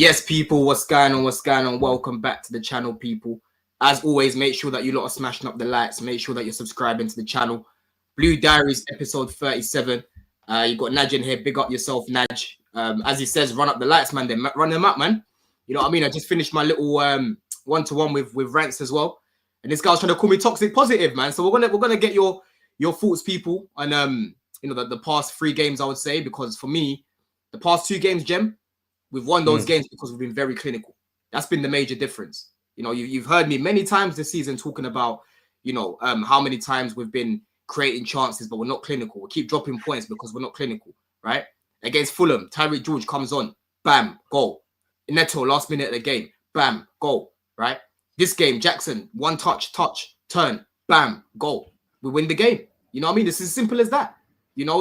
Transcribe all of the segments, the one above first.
Yes, people, what's going on? What's going on? Welcome back to the channel, people. As always, make sure that you lot are smashing up the likes. Make sure that you're subscribing to the channel. Blue Diaries, episode 37. You got Naj in here. Big up yourself, Naj. As he says, run up the lights, man. Then run them up, man. You know what I mean? I just finished my little one-to-one with Rants as well. And this guy's trying to call me toxic positive, man. So we're gonna get your thoughts, people, on the past 3 games, I would say, because for me, the past 2 games, Jem, we've won those games because we've been very clinical. That's been the major difference. You know, you've heard me many times this season talking about, how many times we've been creating chances, but we're not clinical. We keep dropping points because we're not clinical, right? Against Fulham, Tyreek George comes on, bam, goal. Neto, last minute of the game, bam, goal, right? This game, Jackson, one touch, turn, bam, goal. We win the game. You know what I mean? It's as simple as that.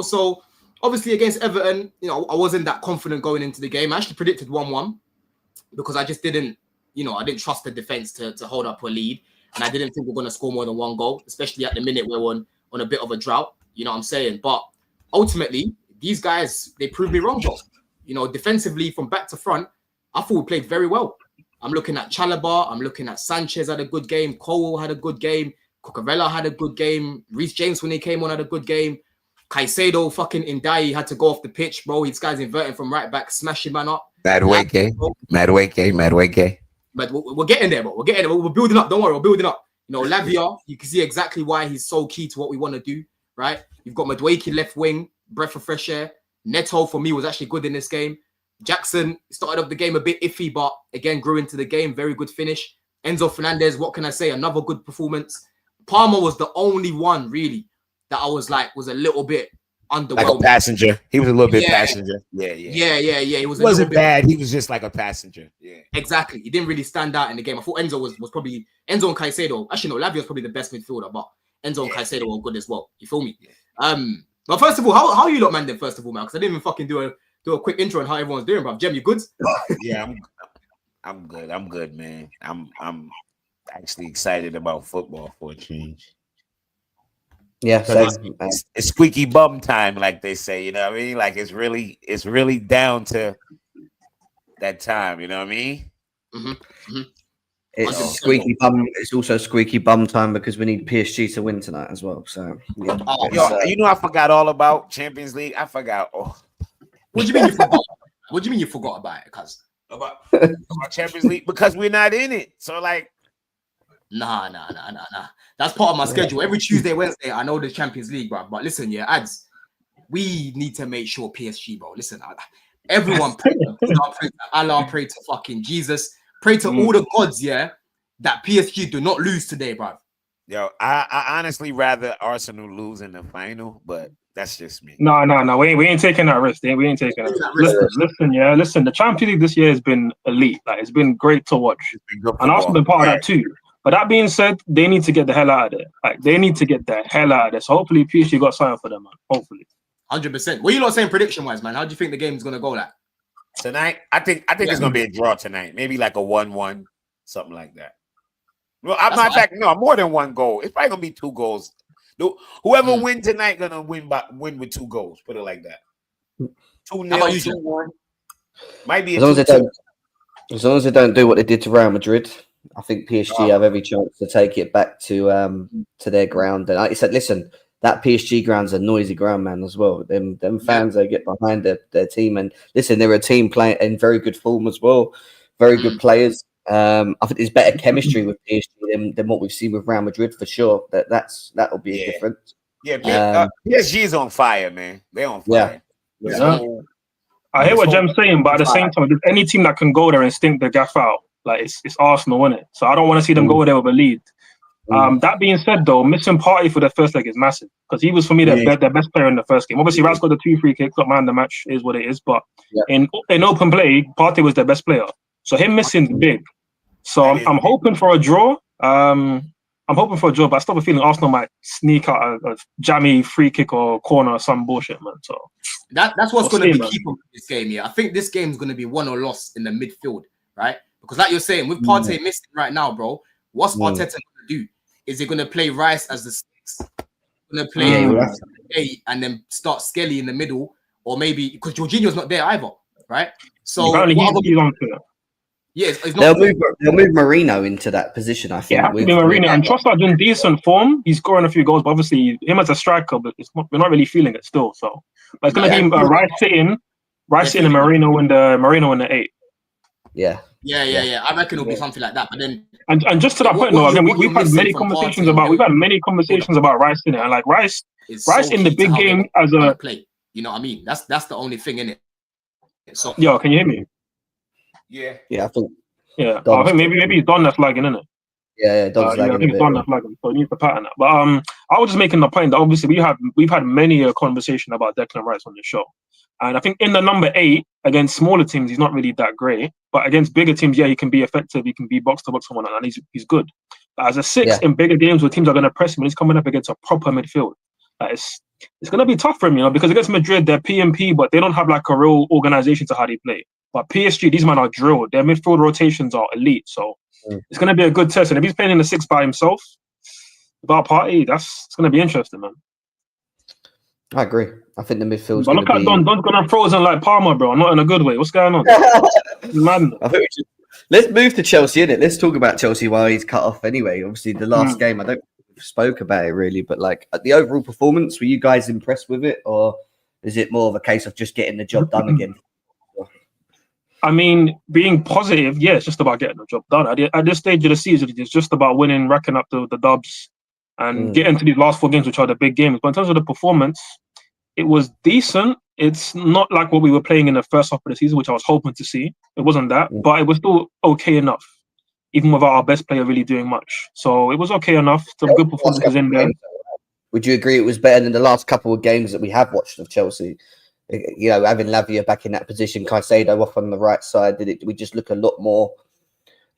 So obviously against Everton, I wasn't that confident going into the game. I actually predicted 1-1 because I just didn't, I didn't trust the defense to hold up a lead. And I didn't think we're going to score more than 1 goal, especially at the minute we're on a bit of a drought. You know what I'm saying? But ultimately, these guys, they proved me wrong, though. Defensively from back to front, I thought we played very well. I'm looking at Chalobah. I'm looking at Sanchez had a good game. Cole had a good game. Cucurella had a good game. Reece James, when he came on, had a good game. Caicedo fucking Indai had to go off the pitch, bro. These guys inverting from right back, smashing man up. Madueke. But we're getting there, bro. We're getting there. We're building up. Don't worry, we're building up. Lavia, you can see exactly why he's so key to what we want to do, right? You've got Madueke left wing, breath of fresh air. Neto, for me, was actually good in this game. Jackson started off the game a bit iffy, but again, grew into the game. Very good finish. Enzo Fernandez, what can I say? Another good performance. Palmer was the only one, really, that I was a little bit underwhelmed. Like a passenger. He was a little bit passenger. Yeah. He wasn't bad. He was just like a passenger. Yeah. Exactly. He didn't really stand out in the game. I thought Enzo was probably Enzo and Caicedo. Actually, no, Lavia was probably the best midfielder, but Enzo and Caicedo were good as well. You feel me? But first of all, how you lot, man, then, first of all, man? Because I didn't even fucking do a quick intro on how everyone's doing, bro. Jem, you good? Yeah, I'm good. I'm good, man. I'm actually excited about football for a change. Yeah, it's squeaky bum time, like they say. You know what I mean? Like it's really down to that time. You know what I mean? It's squeaky bum. It's also squeaky bum time because we need PSG to win tonight as well. So yeah. I forgot all about Champions League. I forgot. Oh, what do you mean you forgot? What do you mean you forgot about it, cuz? About Champions League because we're not in it. So like. Nah. That's part of my schedule. Every Tuesday, Wednesday, I know the Champions League, bro. But listen, ads. We need to make sure PSG, bro. Listen, everyone pray to Allah, pray to fucking Jesus, pray to all the gods, that PSG do not lose today, bro. Yo, I honestly rather Arsenal lose in the final, but that's just me. No. We ain't taking that risk. We ain't taking that risk. Listen. The Champions League this year has been elite. Like it's been great to watch, and Arsenal been part of that too. But that being said, they need to get the hell out of there. Like they need to get the hell out of there. So hopefully PSG got something for them, man. Hopefully. 100%. What are you lot saying prediction-wise, man? How do you think the game's gonna go like? Tonight? I think it's gonna be a draw tonight. Maybe like a 1-1, something like that. Well, more than 1 goal. It's probably gonna be 2 goals. Whoever win tonight gonna win with 2 goals. Put it like that. 2-0, 2-1. Might be as long as they don't do what they did to Real Madrid. I think PSG have every chance to take it back to their ground. And like you said, listen, that PSG ground's a noisy ground, man, as well. Them fans, they get behind their team. And listen, they're a team playing in very good form as well. Very good players. I think there's better chemistry with PSG than what we've seen with Real Madrid for sure. That'll be a difference. Yeah, PSG is on fire, man. They're on fire. Yeah. So, I hear what Jem's saying, but at the same time, there's any team that can go there and stink the gaff out. Like it's Arsenal, isn't it? So I don't want to see them go there with a lead. That being said, though, missing Partey for the first leg is massive because he was for me the best player in the first game. Obviously, Raz got the 2 free kicks, got man the match is what it is. But in open play, Partey was their best player. So him missing is big. So I'm hoping for a draw. I'm hoping for a draw, but I still have a feeling Arsenal might sneak out a jammy free kick or corner or some bullshit, man. So that's what's going to be key for this game. Yeah, I think this game is going to be won or lost in the midfield, right? Because like you're saying, with Partey missing right now, bro, what's Arteta going to do? Is he going to play Rice as the 6? Going to play 8 and then start Skelly in the middle? Or maybe, because Jorginho's not there either, right? So, Yes, it's They'll not. move Marino into that position. I think. Yeah, it has to be Marino. And Trossard's in decent form. He's scoring a few goals, but obviously him as a striker, but we're not really feeling it still. So, but it's going to be Rice sitting and Marino in the 8. Yeah. I reckon it'll be something like that. But then, and just to that point, though, again, we've had many conversations about Rice in it, and like Rice in the big game as a play. You know what I mean? That's the only thing in it. So, yo, can you hear me? Yeah, I think. Yeah, I think maybe he's done that flagging, isn't it? Yeah, Don's I think he's done that flagging, so he needs to pattern that. But I was just making the point that obviously we've had many a conversation about Declan Rice on the show, and I think in the number 8 against smaller teams he's not really that great, but against bigger teams, yeah, he can be effective. He can be box to box someone, and he's good. But as a 6 in bigger games where teams are going to press him, and he's coming up against a proper midfield. It's going to be tough for him, because against Madrid they're PMP, but they don't have like a real organization to how they play. But PSG, these men are drilled. Their midfield rotations are elite. So it's going to be a good test. And if he's playing in the 6 by himself, without Partey, it's going to be interesting, man. I agree. I think the midfield's But look at Don's going to frozen like Palmer, bro. Not in a good way. What's going on? Man. I think let's move to Chelsea, innit? Let's talk about Chelsea while he's cut off anyway. Obviously, the last game, I don't spoke about it really, but like the overall performance, were you guys impressed with it? Or is it more of a case of just getting the job done again? I mean, being positive, yeah, it's just about getting the job done. At this stage of the season, it's just about winning, racking up the dubs, and getting to these last 4 games, which are the big games. But in terms of the performance, it was decent. It's not like what we were playing in the first half of the season, which I was hoping to see. It wasn't that, but it was still okay enough, even without our best player really doing much. So it was okay enough. Some good performances in there. Would you agree it was better than the last couple of games that we have watched of Chelsea? Having Lavia back in that position, Caicedo off on the right side, did we just look a lot more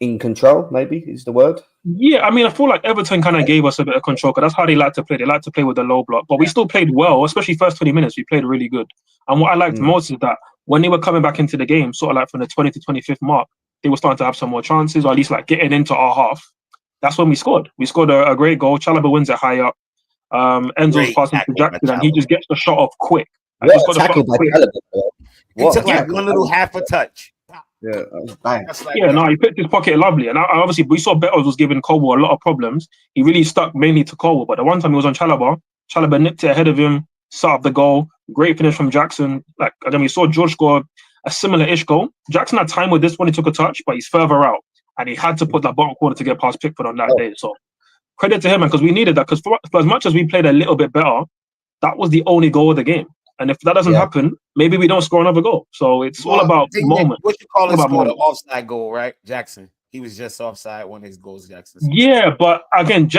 in control, maybe is the word? Yeah, I mean, I feel like Everton kind of gave us a bit of control because that's how they like to play. They like to play with the low block, but we still played well, especially first 20 minutes. We played really good. And what I liked most is that when they were coming back into the game, sort of like from the 20th to 25th mark, they were starting to have some more chances, or at least like getting into our half. That's when we scored. We scored a great goal. Chalobah wins it high up. Enzo's passing to Jackson, and he just gets the shot off quick. What tackle by Chalobah? It took like one little half a touch. Yeah, he picked his pocket lovely. And obviously, we saw Betos was giving Colwell a lot of problems. He really stuck mainly to Colwell. But the one time he was on Chalobah nipped it ahead of him, set up the goal. Great finish from Jackson. And then we saw George score a similar-ish goal. Jackson had time with this one. He took a touch, but he's further out. And he had to put that bottom corner to get past Pickford on that day. So credit to him, because we needed that. Because for as much as we played a little bit better, that was the only goal of the game. And if that doesn't happen, maybe we don't score another goal. So it's all about moment. What you call it, scored an offside goal, right? Jackson. He was just offside one of his goals, Jackson. Yeah, but again,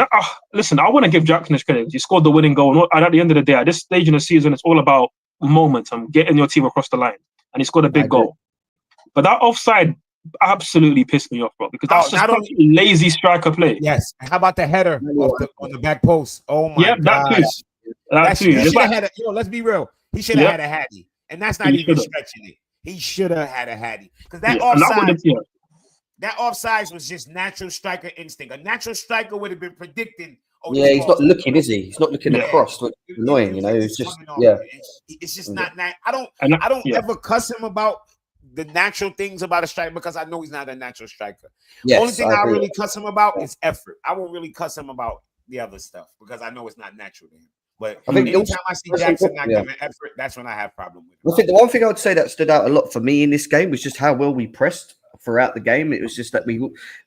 listen, I want to give Jackson his credit. He scored the winning goal. And at the end of the day, at this stage in the season, it's all about momentum, getting your team across the line. And he scored a big goal. But that offside absolutely pissed me off, bro, because that's just such a lazy striker play. Yes. How about the header on the back post? Oh, my God. That too. Let's be real. He should have had a Hattie. And that's not even stretching it. He should have had a Hattie. Because that offside was just natural striker instinct. A natural striker would have been predicting. He's not looking, is he? He's not looking across. Which is annoying, It's just It's just not that. I don't ever cuss him about the natural things about a striker because I know he's not a natural striker. The only thing I really cuss him about is effort. I won't really cuss him about the other stuff because I know it's not natural to him. But I think anytime I see Jackson not giving effort, that's when I have problem with him. I think the one thing I would say that stood out a lot for me in this game was just how well we pressed throughout the game. It was just that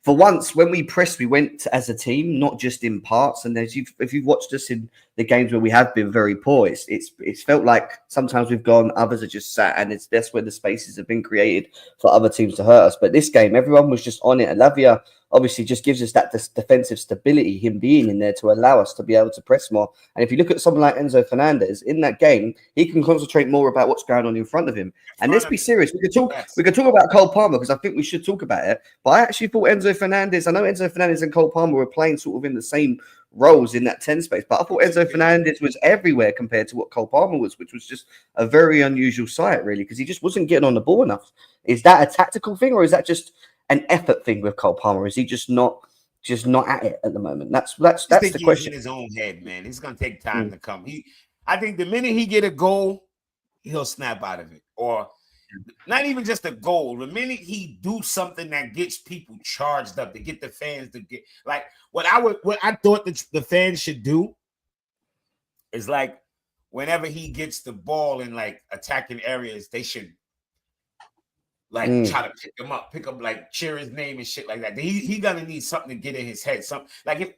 for once, when we pressed, we went as a team, not just in parts. And if you've watched us in the games where we have been very poor, it's felt like sometimes we've gone, others are just sat, and that's where the spaces have been created for other teams to hurt us. But this game, everyone was just on it. And Lavia obviously just gives us that defensive stability, him being in there to allow us to be able to press more. And if you look at someone like Enzo Fernandez in that game, he can concentrate more about what's going on in front of him. And let's be serious. We could talk about Cole Palmer because I think we should talk about it. But I actually thought Enzo Fernandez, I know Enzo Fernandez and Cole Palmer were playing sort of in the same roles in that 10 space, but I thought Enzo Fernandez was everywhere compared to what Cole Palmer was, which was just a very unusual sight, really, because he just wasn't getting on the ball enough. Is that a tactical thing, or is that just an effort thing with Cole Palmer? Is he just not at it at the moment? That's the question. In his own head, man. It's gonna take time to come. I think the minute he get a goal, he'll snap out of it, or not even just a goal. The minute he do something that gets people charged up, to get the fans to get like what I thought the fans should do is like whenever he gets the ball in like attacking areas, they should like try to pick up, like cheer his name and shit like that. He gonna need something to get in his head. Something like if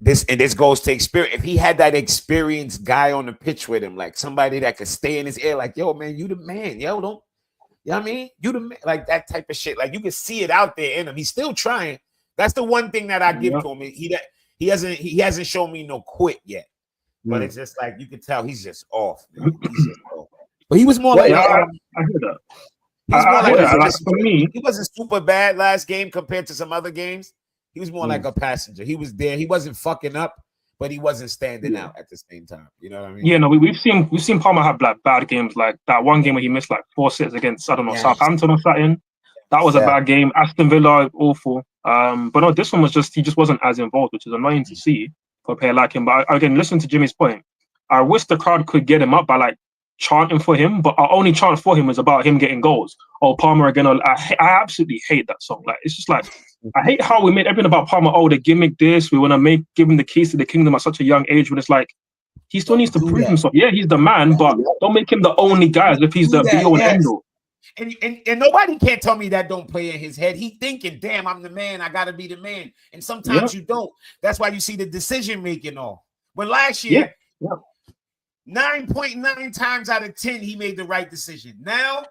this goes to experience. If he had that experienced guy on the pitch with him, like somebody that could stay in his ear, like, yo, man, you the man, yo, don't, you know what I mean? You the man, like that type of shit. Like you can see it out there in him. He's still trying. That's the one thing that I give to him. He hasn't shown me no quit yet. But it's just like you can tell he's just off. He's just off. But he was more like I hear that. For me, he wasn't super bad last game compared to some other games. He was more like a passenger. He was there. He wasn't fucking up, but he wasn't standing out at the same time. You know what I mean? Yeah, no, we've seen Palmer have like bad games, like that one game where he missed like 4 sets against Southampton or something. That was a bad game. Aston Villa, awful. But no, this one was he just wasn't as involved, which is annoying to see for a player like him. But again, listen to Jimmy's point. I wish the crowd could get him up by like chanting for him, but our only chant for him is about him getting goals. Oh, Palmer again. I absolutely hate that song. Like it's just like I hate how we made everything about Palmer. Oh, the gimmick this. We want to give him the keys to the kingdom at such a young age when it's like he still needs to prove himself. Yeah, he's the man, but don't make him the only guy as if he's the be all and end all. And nobody can't tell me that don't play in his head. He thinking, damn, I'm the man. I got to be the man. And sometimes you don't. That's why you see the decision making off. But last year, 9.9 times out of 10, he made the right decision. Now,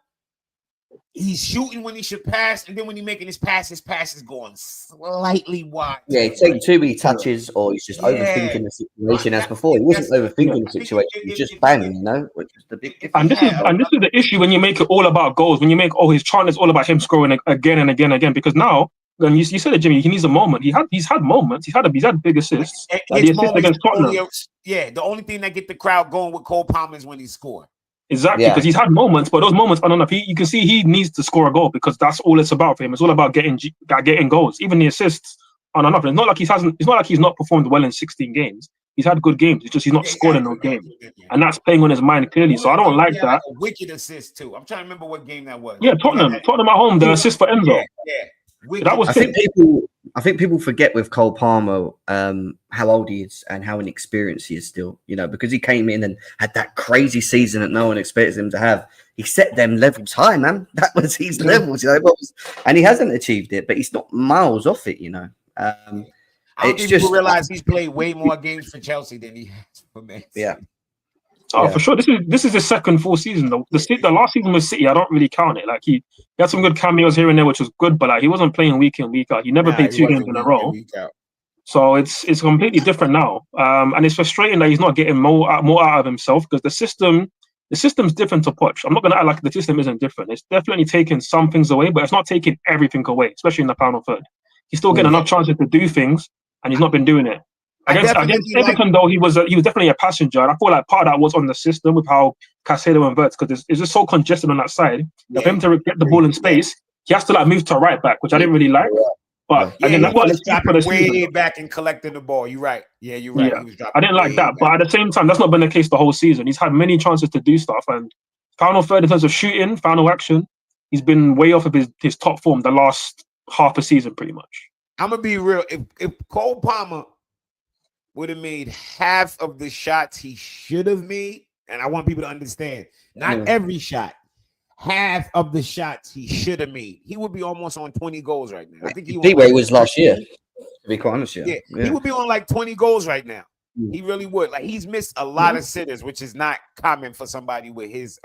he's shooting when he should pass. And then when he's making his pass is going slightly wide. Yeah, he's taking too many touches or he's just overthinking the situation as before. He wasn't overthinking the situation. He's just banging, you know, which is the big difference. And this is the issue when you make it all about goals. When you make, his chant is all about him scoring again and again and again. Because now, and you said it, Jimmy, he needs a moment. He's had moments. He's had big assists. Like the assist against Tottenham. The only thing that get the crowd going with Cole Palmer is when he scored. Exactly, because he's had moments, but those moments aren't enough. You can see he needs to score a goal because that's all it's about for him. It's all about getting goals. Even the assists aren't enough. It's not like he's not performed well in 16 games. He's had good games. It's just he's not scored in those games, and that's playing on his mind clearly. So I don't like that. Like a wicked assist too. I'm trying to remember what game that was. Yeah, Tottenham at home. The assist for Enzo. Yeah. That was. I think people forget with Cole Palmer how old he is and how inexperienced he is still. You know, because he came in and had that crazy season that no one expected him to have. He set them levels high, man. That was his levels, you know. And he hasn't achieved it, but he's not miles off it, you know. I don't think people realize he's played way more games for Chelsea than he has for Man City. Yeah. Oh, for sure. This is his second full season though. The last season with City, I don't really count it. Like he had some good cameos here and there, which was good, but like he wasn't playing week in, week out. He never played 2 games in a row. So it's completely different now. And it's frustrating that he's not getting more out of himself because the system's different to Poch. I'm not gonna act like the system isn't different. It's definitely taking some things away, but it's not taking everything away, especially in the final third. He's still getting enough chances to do things, and he's not been doing it. Against Everton, though, he was definitely a passenger, and I feel like part of that was on the system with how Caicedo inverts because it's just so congested on that side. For him to get the ball in space, he has to like move to right back, which I didn't really like. But again, that's what it's for the way season. Back and collecting the ball. You're right. Yeah, you're right. Yeah. I didn't like that, but at the same time, that's not been the case the whole season. He's had many chances to do stuff, and final third in terms of shooting, final action, he's been way off of his top form the last half a season, pretty much. I'm gonna be real. If Cole Palmer would have made half of the shots he should have made, and I want people to understand, not every shot, half of the shots he should have made, he would be almost on 20 goals right now. I think he was last year, to be quite honest. Yeah, he would be on like 20 goals right now. He really would. Like he's missed a lot of sitters, which is not common for somebody with his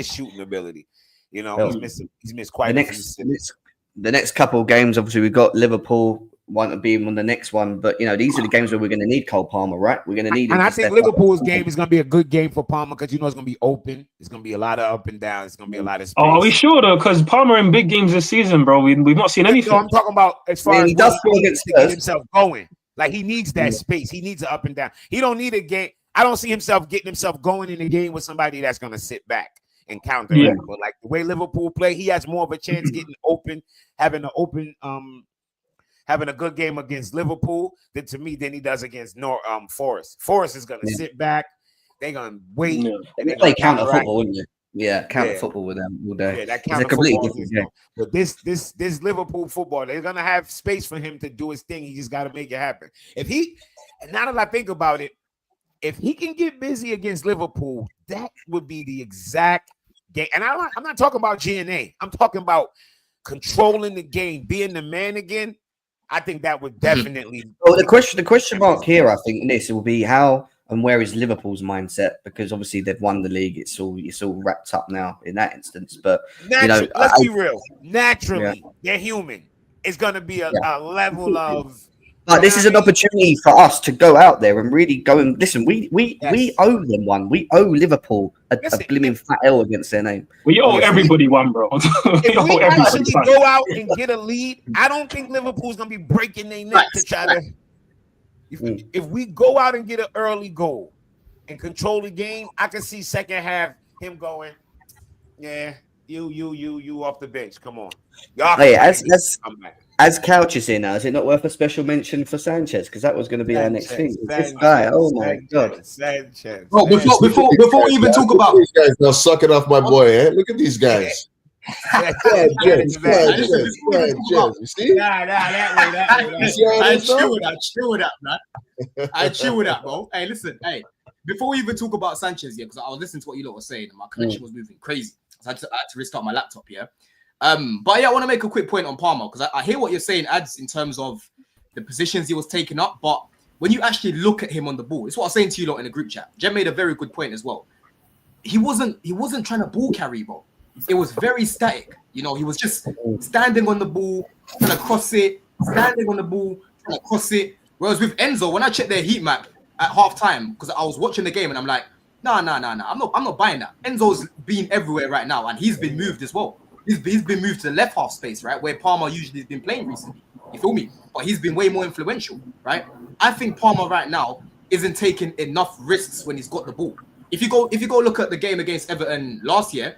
shooting ability. You know, he's missed quite a few sitters. The next couple of games, obviously, we've got Liverpool. Want to be on the next one, but you know these are the games where we're going to need Cole Palmer, right? We're going to need him. And I think Liverpool's game is going to be a good game for Palmer because you know it's going to be open. It's going to be a lot of up and down. It's going to be a lot of space. Oh, are we sure though? Because Palmer in big games this season, bro, we've not seen anything. No, I'm talking about as far as he does to get himself going. Like he needs that space. He needs an up and down. He don't need a game. I don't see himself getting himself going in a game with somebody that's going to sit back and counter. Yeah. But like the way Liverpool play, he has more of a chance getting open, having a good game against Liverpool than he does against Forest. Forest is going to sit back. They're going to wait. And they play counter football, wouldn't you? Yeah, counter football with them all day. Yeah, that It's counter a completely football. different game. But this Liverpool football, they're gonna have space for him to do his thing. He just got to make it happen. And now that I think about it, if he can get busy against Liverpool, that would be the exact game. And I'm not talking about GNA. I'm talking about controlling the game, being the man again. I think that would definitely. Well, the question mark here, I think, in this will be how and where is Liverpool's mindset, because obviously they've won the league. It's all wrapped up now in that instance. But let's be real. Naturally, they're human. It's going to be a level of. But this is an opportunity for us to go out there and really go and listen. We owe them one. We owe Liverpool a blimmin' fat L against their name. We owe everybody one, bro. If we actually go out and get a lead, I don't think Liverpool's gonna be breaking their neck to try to. If we go out and get an early goal and control the game, I can see second half him going, yeah, you off the bench. Come on, y'all. Hey, as Couch is here now, is it not worth a special mention for Sanchez? Because that was going to be our next thing. This guy, oh my God. Sanchez. Bro, before we even talk about these guys, now suck it off my boy. Eh? Look at these guys. You see? that way. I chill with that, man. I chill with that, bro. Hey, listen, before we even talk about Sanchez, because I was listening to what you lot were saying, and my connection was moving crazy. So I had to restart my laptop, But I want to make a quick point on Palmer, because I hear what you're saying, Ads, in terms of the positions he was taking up. But when you actually look at him on the ball, it's what I was saying to you lot in the group chat. Jem made a very good point as well. He wasn't trying to ball carry, bro. It was very static. He was just standing on the ball, trying to cross it, standing on the ball, trying to cross it. Whereas with Enzo, when I checked their heat map at halftime, because I was watching the game and I'm like, nah. I'm not buying that. Enzo's been everywhere right now, and he's been moved as well. He's been moved to the left half space, right, where Palmer usually has been playing recently. You feel me? But he's been way more influential, right? I think Palmer right now isn't taking enough risks when he's got the ball. If you go look at the game against Everton last year,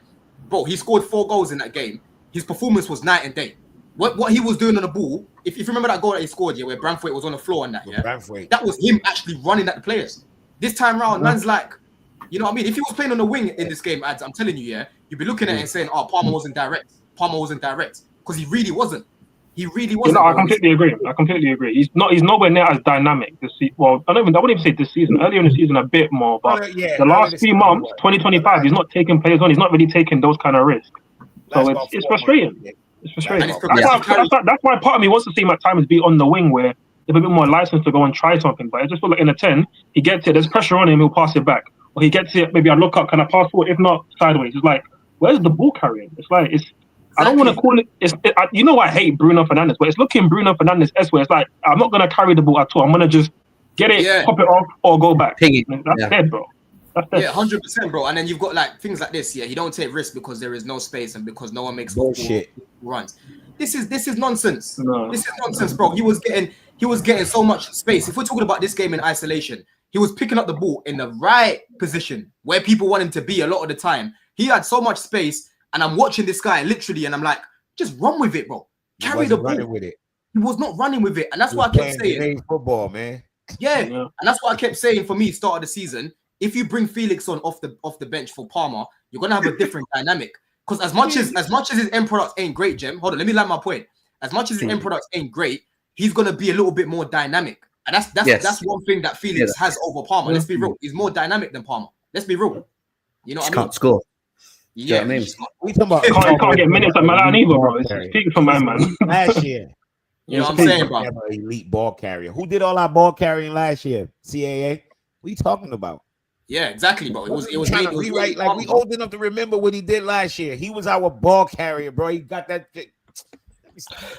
bro, he scored 4 goals in that game. His performance was night and day. What he was doing on the ball, if you remember that goal that he scored, where Branthwaite was on the floor and that, that was him actually running at the players. This time round, man's like, you know what I mean? If he was playing on the wing in this game, Ads, I'm telling you, you'd be looking at it and saying, oh, Palmer wasn't direct, because he really wasn't. I completely agree. He's nowhere near as dynamic this season. Well, I wouldn't even say this season. Earlier in the season, a bit more, but the last 3 months, 2025, he's not taking players on. He's not really taking those kind of risks. So it's frustrating. It's frustrating. That's why part of me wants to see him at times be on the wing, where they have a bit more license to go and try something. But I just feel like in a 10, he gets it. There's pressure on him. He'll pass it back. Or he gets it, maybe I look up, can I pass forward? If not, sideways. It's like, where's the ball carrying? It's like, I don't want to call it, you know I hate Bruno Fernandes, but it's looking Bruno Fernandes-esque, where it's like, I'm not going to carry the ball at all. I'm going to just get it, pop it off, or go back. That's dead, bro. That's dead. Yeah, 100%, bro. And then you've got like things like this, he don't take risks because there is no space and because no one makes bullshit runs. This is nonsense. No. This is nonsense, bro. He was getting so much space. If we're talking about this game in isolation, he was picking up the ball in the right position where people want him to be a lot of the time. He had so much space, and I'm watching this guy literally, and I'm like, just run with it, bro. Carry the ball. With it. He was not running with it, and that's why I kept saying football, man. Yeah, and that's what I kept saying for me. Start of the season, if you bring Felix on off the bench for Palmer, you're gonna have a different dynamic. Because as much as his end products ain't great, Jem. Hold on, let me land my point. As much as his end products ain't great, he's gonna be a little bit more dynamic. And that's one thing that Felix has over Palmer. Let's be real. He's more dynamic than Palmer. Let's be real. You know what I mean? Can't score. Yeah, I mean, we talking about can't get minutes at Milan either, bro. It's peak for man. Last year, you know what I'm saying, bro? Elite ball carrier. Who did all our ball carrying last year? CAA. What are you talking about? Yeah, exactly, bro. It was trying to rewrite. Like we old enough to remember what he did last year. He was our ball carrier, bro. He got that.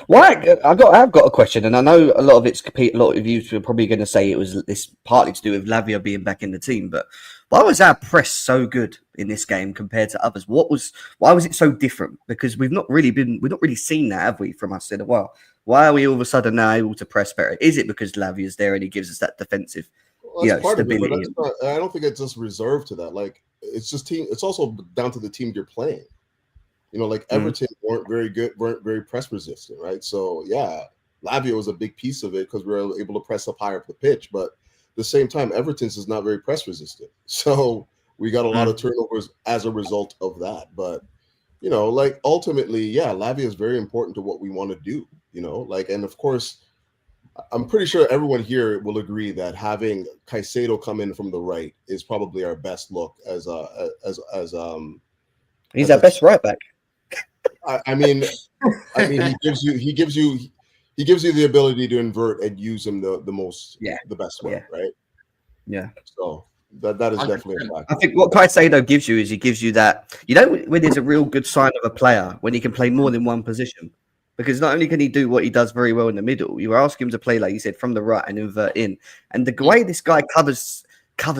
Well, I've got a question, and I know a lot of you are probably going to say it was this partly to do with Lavia being back in the team, but why was our press so good in this game compared to others? Why was it so different? Because we've not really seen that, have we, from us in a while? Why are we all of a sudden now able to press better? Is it because Lavia's there and he gives us that defensive, stability? I don't think it's just reserved to that. Like it's just team. It's also down to the team you're playing. Like Everton weren't very press resistant, right? So yeah, Lavia was a big piece of it because we were able to press up higher up the pitch. But at the same time, Everton's is not very press resistant. So we got a lot of turnovers as a result of that. But you know, like ultimately, yeah, Lavia is very important to what we want to do. You know, like, and of course, I'm pretty sure everyone here will agree that having Caicedo come in from the right is probably our best look as he's our best right back. I mean, he gives you the ability to invert and use him the best way, right? Yeah. So that is definitely a fact. I think what Caicedo gives you is he gives you that, you know, when there's a real good sign of a player when he can play more than one position. Because not only can he do what he does very well in the middle, you ask him to play, like you said, from the right and invert in. And the way this guy covers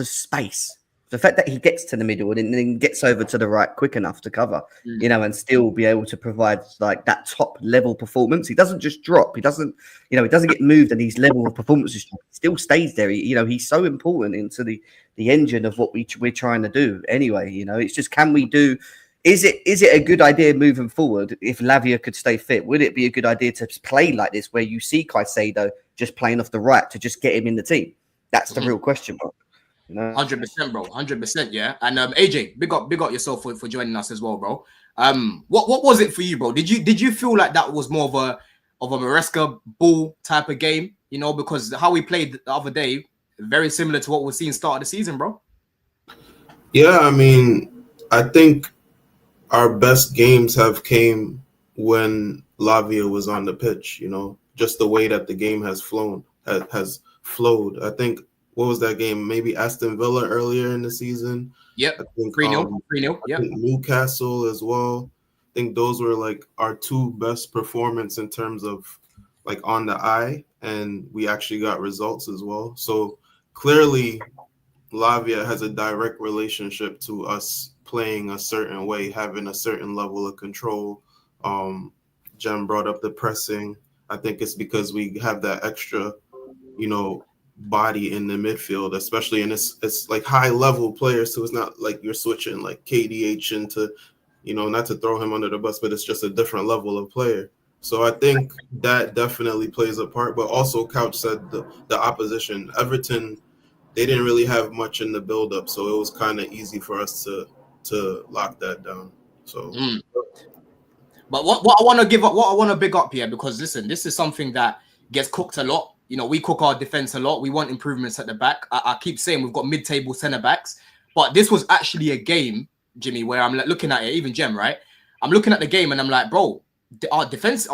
space, the fact that he gets to the middle and then gets over to the right quick enough to cover, you know, and still be able to provide like that top level performance. He doesn't just drop. He doesn't get moved and his level of performance still stays there. He's so important into the engine of what we're trying to do anyway. You know, it's just, can we do... Is it a good idea moving forward if Lavia could stay fit? Would it be a good idea to play like this where you see Caicedo just playing off the right to just get him in the team? That's the real question mark. You know? 100%, bro. 100%, yeah. And AJ, big up yourself for joining us as well, bro. What was it for you, bro? Did you feel like that was more of a Maresca ball type of game? You know, because how we played the other day, very similar to what we're seeing start of the season, bro. Yeah, I mean, I think our best games have came when Lavia was on the pitch, you know, just the way that the game has flowed. I think, what was that game? Maybe Aston Villa earlier in the season. Yep. I think 3-0. Yep. Newcastle as well. I think those were like our two best performance in terms of like on the eye, and we actually got results as well. So clearly Lavia has a direct relationship to us playing a certain way, having a certain level of control. Jem brought up the pressing. I think it's because we have that extra, you know, body in the midfield, especially in it's like high level players. So it's not like you're switching like KDH into, you know, not to throw him under the bus, but it's just a different level of player. So I think that definitely plays a part. But also, Couch said the opposition, Everton, they didn't really have much in the build-up, so it was kind of easy for us to lock that down. So, but what I want to big up here, because listen, this is something that gets cooked a lot. You know, we cook our defense a lot. We want improvements at the back. I keep saying we've got mid-table centre backs, but this was actually a game, Jimmy, where I'm looking at it. Even Jem, right? I'm looking at the game and I'm like, bro, our defense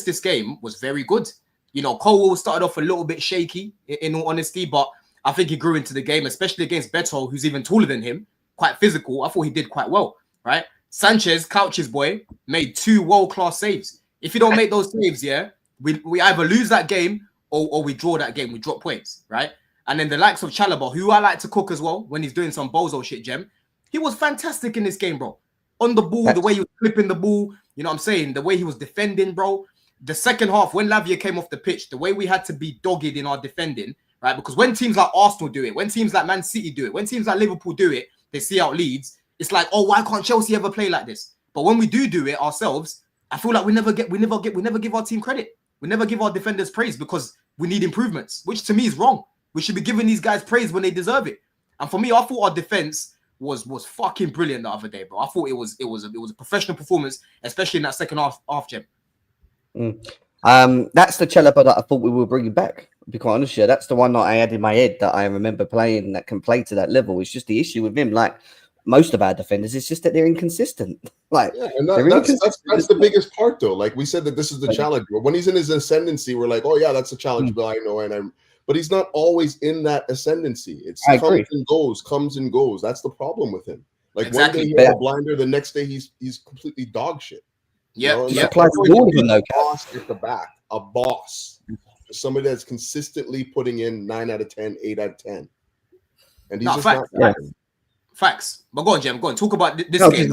this game was very good. You know, Cole started off a little bit shaky, in all honesty, but I think he grew into the game, especially against Beto, who's even taller than him, quite physical. I thought he did quite well, right? Sanchez, Couch's boy, made 2 world-class saves. If you don't make those saves, yeah, we either lose that game or we draw that game. We drop points, right? And then the likes of Chalobah, who I like to cook as well when he's doing some bozo shit, Jem, he was fantastic in this game, bro. On the ball, the way he was flipping the ball, you know what I'm saying? The way he was defending, bro. The second half, when Lavia came off the pitch, the way we had to be dogged in our defending, right? Because when teams like Arsenal do it, when teams like Man City do it, when teams like Liverpool do it, they see out Leeds. It's like, oh, why can't Chelsea ever play like this? But when we do it ourselves, I feel like we never give our team credit. We never give our defenders praise because we need improvements, which to me is wrong. We should be giving these guys praise when they deserve it. And for me, I thought our defense was fucking brilliant the other day, bro. I thought it was a professional performance, especially in that second half, Jem. That's the Chalobah that I thought we were bringing back. To be quite honest, yeah, that's the one that I had in my head that I remember playing that can play to that level. It's just the issue with him, like most of our defenders, it's just that they're inconsistent. Like, yeah, and that's the biggest part, though. Like we said, that this is the challenge. But when he's in his ascendancy, we're like, oh yeah, that's a challenge. But I know, but he's not always in that ascendancy. It's comes and goes. That's the problem with him. Like one day he's a blinder, the next day he's completely dog shit. Yeah, you know? A boss at the back, a boss, somebody that's consistently putting in 9 out of 10, 8 out of 10, and he's Facts. But go on, Jem. Go on. Talk about this game.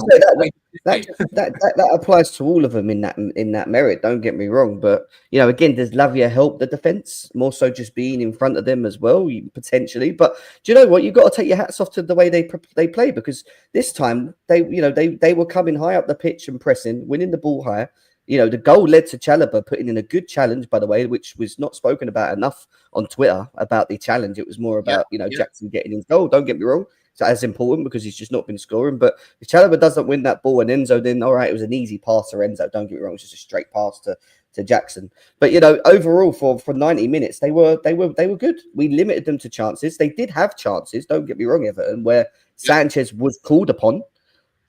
That applies to all of them in that merit. Don't get me wrong, but you know, again, does Lavia help the defense more so just being in front of them as well, potentially? But do you know what? You've got to take your hats off to the way they play, because this time they were coming high up the pitch and pressing, winning the ball high. You know, the goal led to Chalobah putting in a good challenge, by the way, which was not spoken about enough on Twitter about the challenge. It was more about Jackson getting his goal. Don't get me wrong. as important because he's just not been scoring. But if Chalobah doesn't win that ball and Enzo, then all right, it was an easy pass for Enzo. Don't get me wrong, it's just a straight pass to Jackson. But overall for 90 minutes, they were good. We limited them to chances. They did have chances. Don't get me wrong, Everton, where Sanchez was called upon.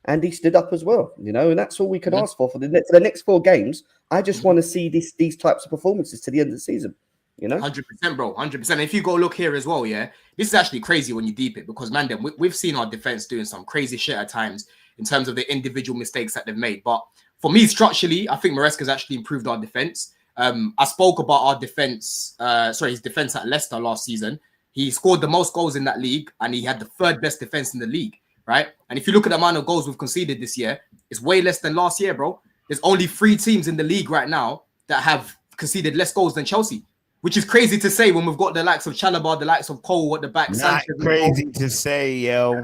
And he stood up as well, and that's all we can ask for the next 4 games. I just want to see these types of performances to the end of the season, 100%, bro, 100%. If you go look here as well, this is actually crazy when you deep it because, man, we've seen our defense doing some crazy shit at times in terms of the individual mistakes that they've made. But for me, structurally, I think Maresca's actually improved our defense. I spoke about our defense, his defense at Leicester last season. He scored the most goals in that league, and he had the 3rd best defense in the league. Right, and if you look at the amount of goals we've conceded this year, it's way less than last year, bro. There's only 3 teams in the league right now that have conceded less goals than Chelsea, which is crazy to say when we've got the likes of Chalobah, the likes of Cole at the back. Not Sanchez crazy to say, yo.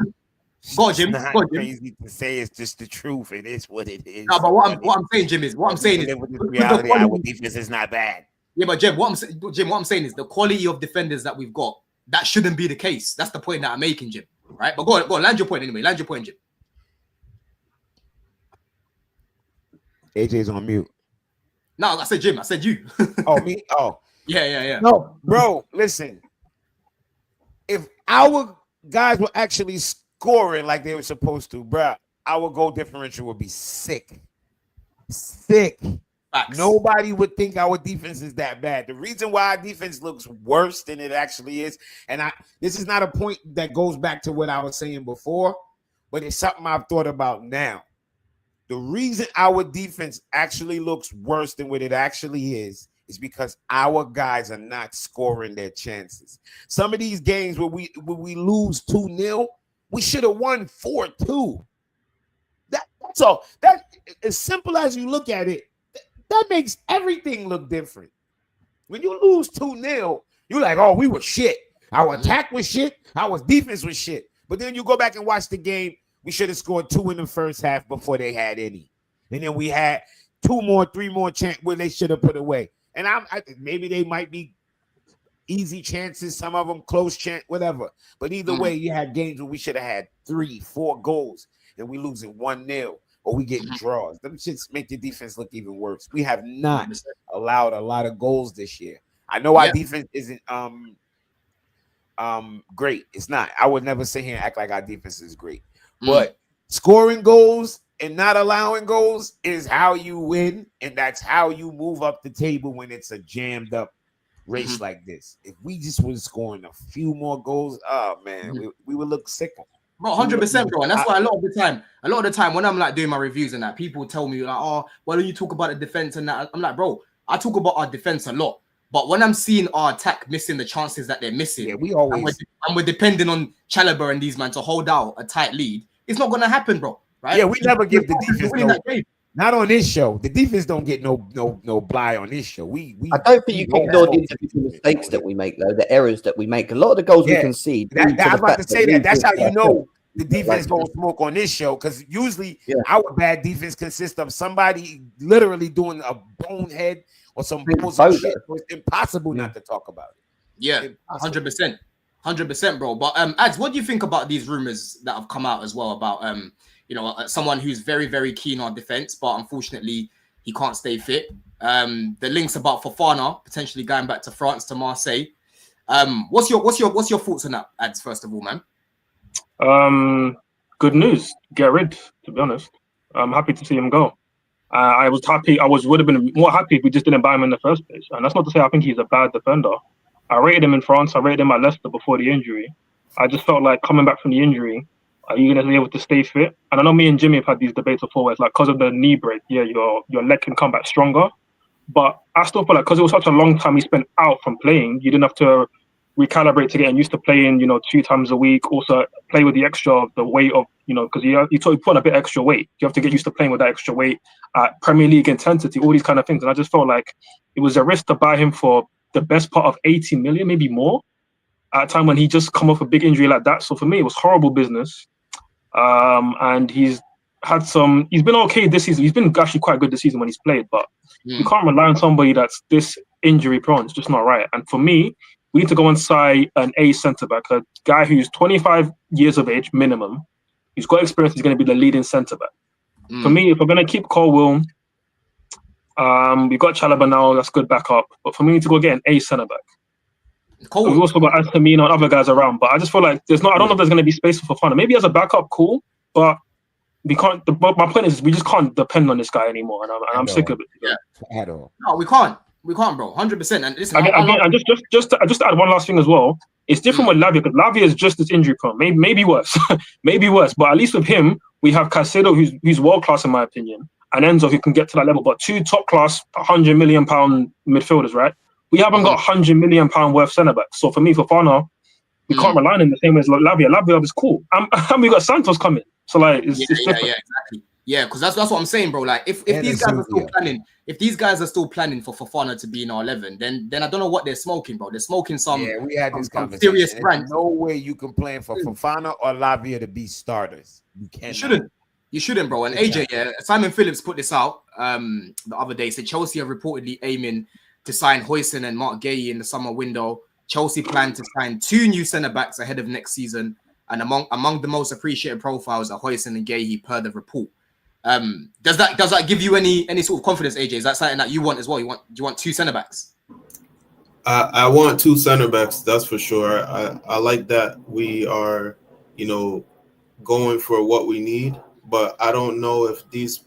Go on, Jim. Not Go on, Jim. Crazy to say. It's just the truth. It is what it is. No, but what I'm saying, Jim, is with reality. Our defense is not bad. Yeah, but Jim, what I'm saying is the quality of defenders that we've got, that shouldn't be the case. That's the point that I'm making, Jim. Right, but go on, land your point anyway. Land your point, Jim. AJ's on mute. No, I said Jim. I said you. Oh, me? Oh. Yeah. No, bro, listen. If our guys were actually scoring like they were supposed to, bro, our goal differential would be sick. Facts. Nobody would think our defense is that bad. The reason why our defense looks worse than it actually is, and this is not a point that goes back to what I was saying before, but it's something I've thought about now. The reason our defense actually looks worse than what it actually is because our guys are not scoring their chances. Some of these games where we lose 2-0, we should have won 4-2. That's all. That, as simple as you look at it, that makes everything look different. When you lose 2-0, you're like, oh, we were shit. Our attack was shit. Our defense was shit. But then you go back and watch the game. We should have scored 2 in the first half before they had any. And then we had 3 more chances where they should have put away. And I maybe they might be easy chances, some of them close chance, whatever. But either way, you had games where we should have had 3-4 goals and we losing 1-0. Or we get draws. Them shits make the defense look even worse. We have not allowed a lot of goals this year. I know our defense isn't great. It's not. I would never sit here and act like our defense is great. But scoring goals and not allowing goals is how you win, and that's how you move up the table when it's a jammed up race like this. If we just was scoring a few more goals, oh man, we would look sicker. Bro, 100%, bro, and that's why a lot of the time when I'm like doing my reviews and that, people tell me like, oh, why don't you talk about the defense and that? I'm like, bro, I talk about our defense a lot, but when I'm seeing our attack missing the chances that they're missing, we always and we're depending on Chalobah and these men to hold out a tight lead, it's not gonna happen, bro. Right? Yeah, we never give the defense not on this show. The defense don't get no bly on this show. I don't think you can ignore the individual mistakes that we make, though, the errors that we make. A lot of the goals we concede. I was about to say that. That's how you know the defense gonna smoke on this show, because usually our bad defense consists of somebody literally doing a bonehead or some bullshit. So it's impossible not to talk about it. Yeah, 100%, bro. But Ads, what do you think about these rumors that have come out as well about someone who's very, very keen on defense, but unfortunately he can't stay fit? The links about Fofana potentially going back to France, to Marseille. What's your thoughts on that, Ads? First of all, man. Good news. Get rid. To be honest, I'm happy to see him go. I would have been more happy if we just didn't buy him in the first place. And that's not to say I think he's a bad defender. I rated him in France. I rated him at Leicester before the injury. I just felt like coming back from the injury, are you going to be able to stay fit? And I know me and Jimmy have had these debates before where it's like, because of the knee break, your leg can come back stronger. But I still feel like because it was such a long time he spent out from playing, you didn't have to recalibrate to getting used to playing, 2 times a week. Also play with the extra, the weight of, because you put on a bit extra weight. You have to get used to playing with that extra weight at Premier League intensity, all these kind of things. And I just felt like it was a risk to buy him for the best part of 80 million, maybe more, at a time when he just come off a big injury like that. So for me, it was horrible business. And he's been okay this season. He's been actually quite good this season when he's played, but you can't rely on somebody that's this injury prone. It's just not right. And for me, we need to go and sign an A centre back, a guy who's 25 years of age minimum. He's got experience. He's going to be the leading centre back. For me, if we're going to keep Colwell, we've got Chalobah now. That's good backup. But for me, we need to go get an A centre back. We've also got Antamina and other guys around. But I just feel like I don't know if there's going to be space for Fofana. Maybe as a backup, cool. But we can't. My point is, we just can't depend on this guy anymore, and I'm sick of it. Yeah, at all. No, we can't. We can't, bro. 100%. And listen, and just to add one last thing as well. It's different with Lavia because Lavia is just as injury prone. Maybe worse, maybe worse. But at least with him, we have Caicedo, who's world class in my opinion, and Enzo, who can get to that level. But two top class, £100 million midfielders, right? We haven't got £100 million worth centre backs. So for me, Fofana, we can't rely on him the same way as Lavia. Lavia is cool, and we got Santos coming. So like, it's different. Yeah, exactly. Yeah, because that's what I'm saying, bro. Like, if these guys are still planning for Fofana to be in our 11, then I don't know what they're smoking, bro. They're smoking some. Yeah, we had this conversation. Serious brand. No way you can plan for Fofana or Lavia to be starters. You can't. You shouldn't, bro. And AJ, Simon Phillips put this out the other day. Said Chelsea are reportedly aiming to sign Huijsen and Mark Guéhi in the summer window. Chelsea plan to sign 2 new centre backs ahead of next season, and among the most appreciated profiles are Huijsen and Guéhi per the report. Does that give you any sort of confidence, AJ? Is that something that you want as well? Do you want 2 centre backs? I want 2 center backs, that's for sure. I like that we are, going for what we need, but I don't know if these,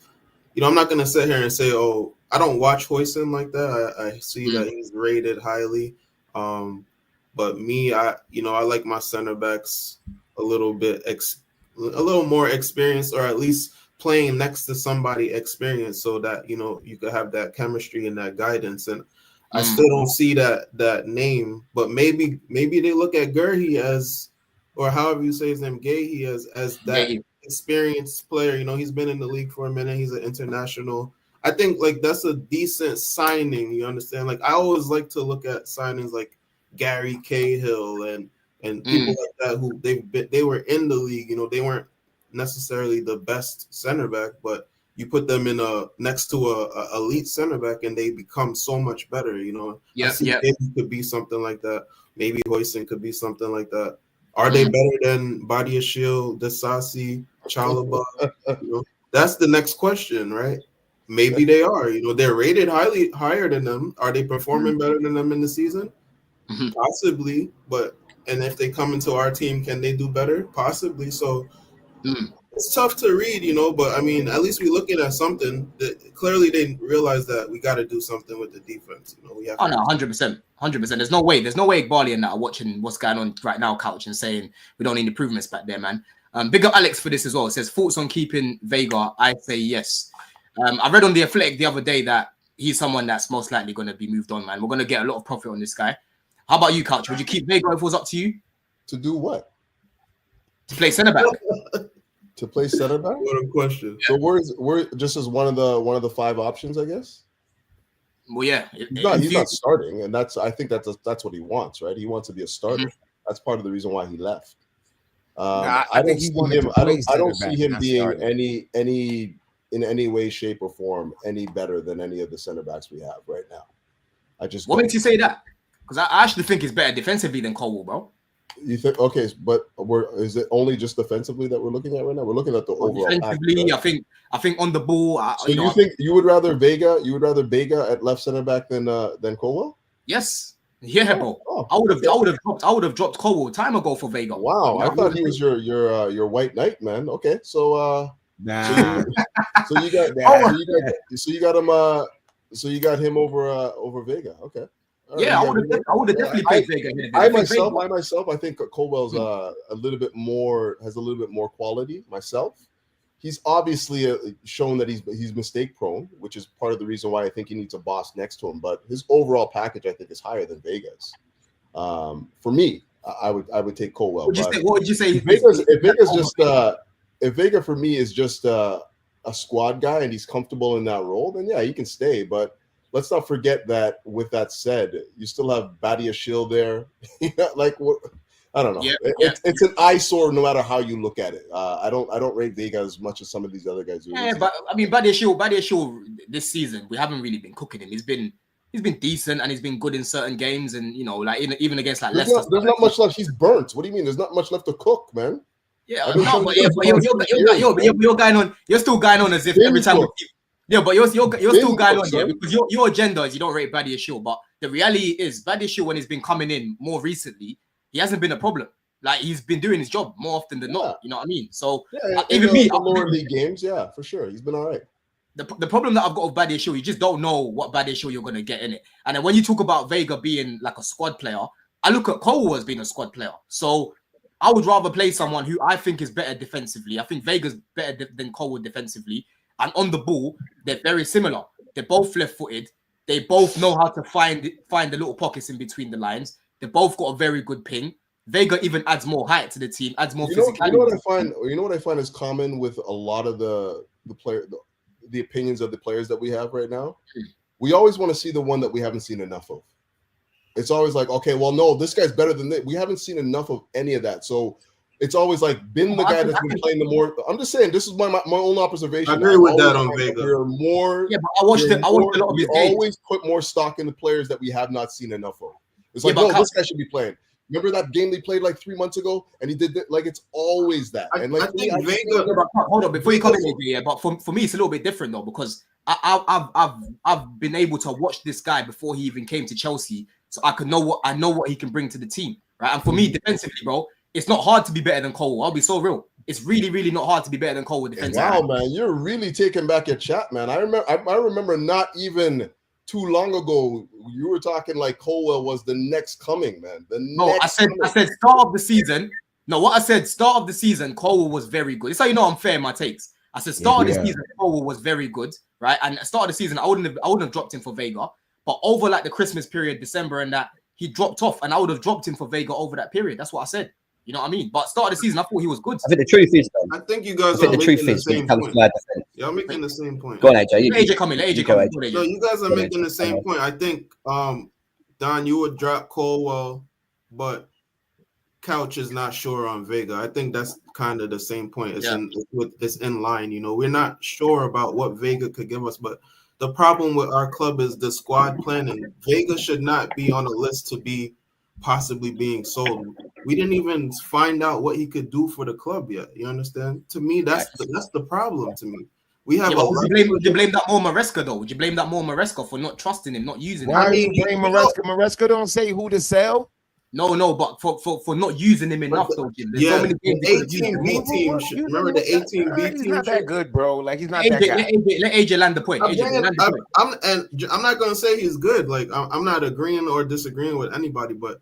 I'm not gonna sit here and say, oh, I don't watch Huijsen like that. I see that he's rated highly, but me, I like my center backs a little more experienced, or at least playing next to somebody experienced, so that you could have that chemistry and that guidance. And I still don't see that name, but maybe they look at Gurhi as, or however you say his name, Guéhi, as that experienced player. He's been in the league for a minute. He's an international. I think like that's a decent signing. You understand? Like I always like to look at signings like Gary Cahill and people like that who they were in the league. They weren't necessarily the best center back, but you put them in next to a elite center back and they become so much better. I see David could be something like that. Maybe Huijsen could be something like that. Are they better than Badiashile, Desasi, Chalobah? That's the next question, right? Maybe they are. They're rated higher than them. Are they performing better than them in the season? Possibly, and if they come into our team, can they do better? Possibly. So it's tough to read, but I mean, at least we're looking at something that clearly they realize that we got to do something with the defense. We have. 100%. There's no way Igbali and that are watching what's going on right now, couch, and saying we don't need improvements back there, man. Big up Alex for this as well. It says thoughts on keeping Vega. I say yes. I read on the Athletic the other day that he's someone that's most likely going to be moved on, man. We're going to get a lot of profit on this guy. How about you, Couch? Would you keep Vega if it was up to you? To do what? To play centre back. To play center back? What a question. So we're just as one of the 5 options, I guess. Well, yeah. He's not starting, and I think that's what he wants, right? He wants to be a starter. That's part of the reason why he left. I don't see him being in any way, shape, or form any better than any of the center backs we have right now. What makes you say that? Because I actually think he's better defensively than Colwell, bro. You think okay, but is it only just defensively that we're looking at right now? We're looking at the overall. Defensively, right? I think on the ball. So you think you would rather Vega? You would rather Vega at left center back than Colwell? Yes. Yeah, bro. I would have dropped Colwell time ago for Vega. Wow, I thought he was your white knight, man. Okay, so so you got him over Vega. Okay. Yeah, I would have definitely played Vega. I myself, I think Colwell's has a little bit more quality. Myself, he's obviously shown that he's mistake prone, which is part of the reason why I think he needs a boss next to him. But his overall package, I think, is higher than Vega's. For me, I would take Colwell. What would you say? If Vega for me is just a squad guy and he's comfortable in that role, then yeah, he can stay. But let's not forget that. With that said, you still have Badiashile there. I don't know. It's an eyesore no matter how you look at it. I don't rate Vega as much as some of these other guys do. Yeah, but I mean, Badiashile this season we haven't really been cooking him. He's been he's been decent and he's been good in certain games, and like even against like there's Leicester. There's not much left. He's burnt. What do you mean? There's not much left to cook, man. Yeah, no, but you're going on. You're still going on as if every time. Yeah, but you're still going on, yeah, because your agenda is you don't rate Badiashile, but the reality is Badiashile, when he's been coming in more recently, he hasn't been a problem. Like, he's been doing his job more often than not. You know what I mean? So even me, the lower league games, yeah, for sure, he's been all right. The problem that I've got with Badiashile, you just don't know what Badiashile you're gonna get in it. And then when you talk about Vega being like a squad player, I look at Cole as being a squad player. So I would rather play someone who I think is better defensively. I think Vega's better than Cole defensively. And on the ball, they're very similar. They're both left-footed. They both know how to find the little pockets in between the lines. They both got a very good ping. Vega even adds more height to the team, adds more physicality. You know what I find is common with a lot of the opinions of the players that we have right now? We always want to see the one that we haven't seen enough of. It's always like, okay, well, no, this guy's better than this. We haven't seen enough of any of that. So it's always like been the guy that's been playing the more. I'm just saying, this is my own observation. I agree with that on Vega. We're more. Yeah, but I watched a lot of his games. Always put more stock in the players that we have not seen enough of. It's like, no, this guy should be playing. Remember that game they played like 3 months ago, and he did that. Like, it's always that. And like, I think Vega. Hold on, before you come in, yeah. But for me, it's a little bit different though, because I've been able to watch this guy before he even came to Chelsea, so I know what he can bring to the team, right? And for me, defensively, bro, it's not hard to be better than Cole. I'll be so real. It's really, really not hard to be better than Cole with defense. Wow, man, you're really taking back your chat, man. I remember not even too long ago, you were talking like Colwell was the next coming, man. I said start of the season. No, what I said, start of the season, Colwell was very good. It's how you know I'm fair in my takes. I said start of the season, Colwell was very good, right? And at start of the season, I wouldn't have dropped him for Vega. But over like the Christmas period, December and that, he dropped off, and I would have dropped him for Vega over that period. That's what I said. You know what I mean? But start of the season, I thought he was good. I think the truth is, though, I think you guys are making the same point. Y'all making the same point. Go on, AJ. Let AJ come in. Let AJ come in. No, you guys are making the same point. I think, Don, you would drop Colwell, but Couch is not sure on Vega. I think that's kind of the same point. It's in line. You know, we're not sure about what Vega could give us, but the problem with our club is the squad planning. Vega should not be on a list to be possibly being sold. We didn't even find out what he could do for the club yet. You understand? To me, that's the problem. To me, we have. Would you blame that more Maresca though? Would you blame that more Maresca for not trusting him, not using him? Why do you blame Maresca? Maresca don't say who to sell. No, but for not using him enough though, Jim. There's so many games. 18B team. Remember the 18B team? He's not that good, bro. Like, he's not that guy. Let AJ land the point. I'm not gonna say he's good. Like, I'm not agreeing or disagreeing with anybody, but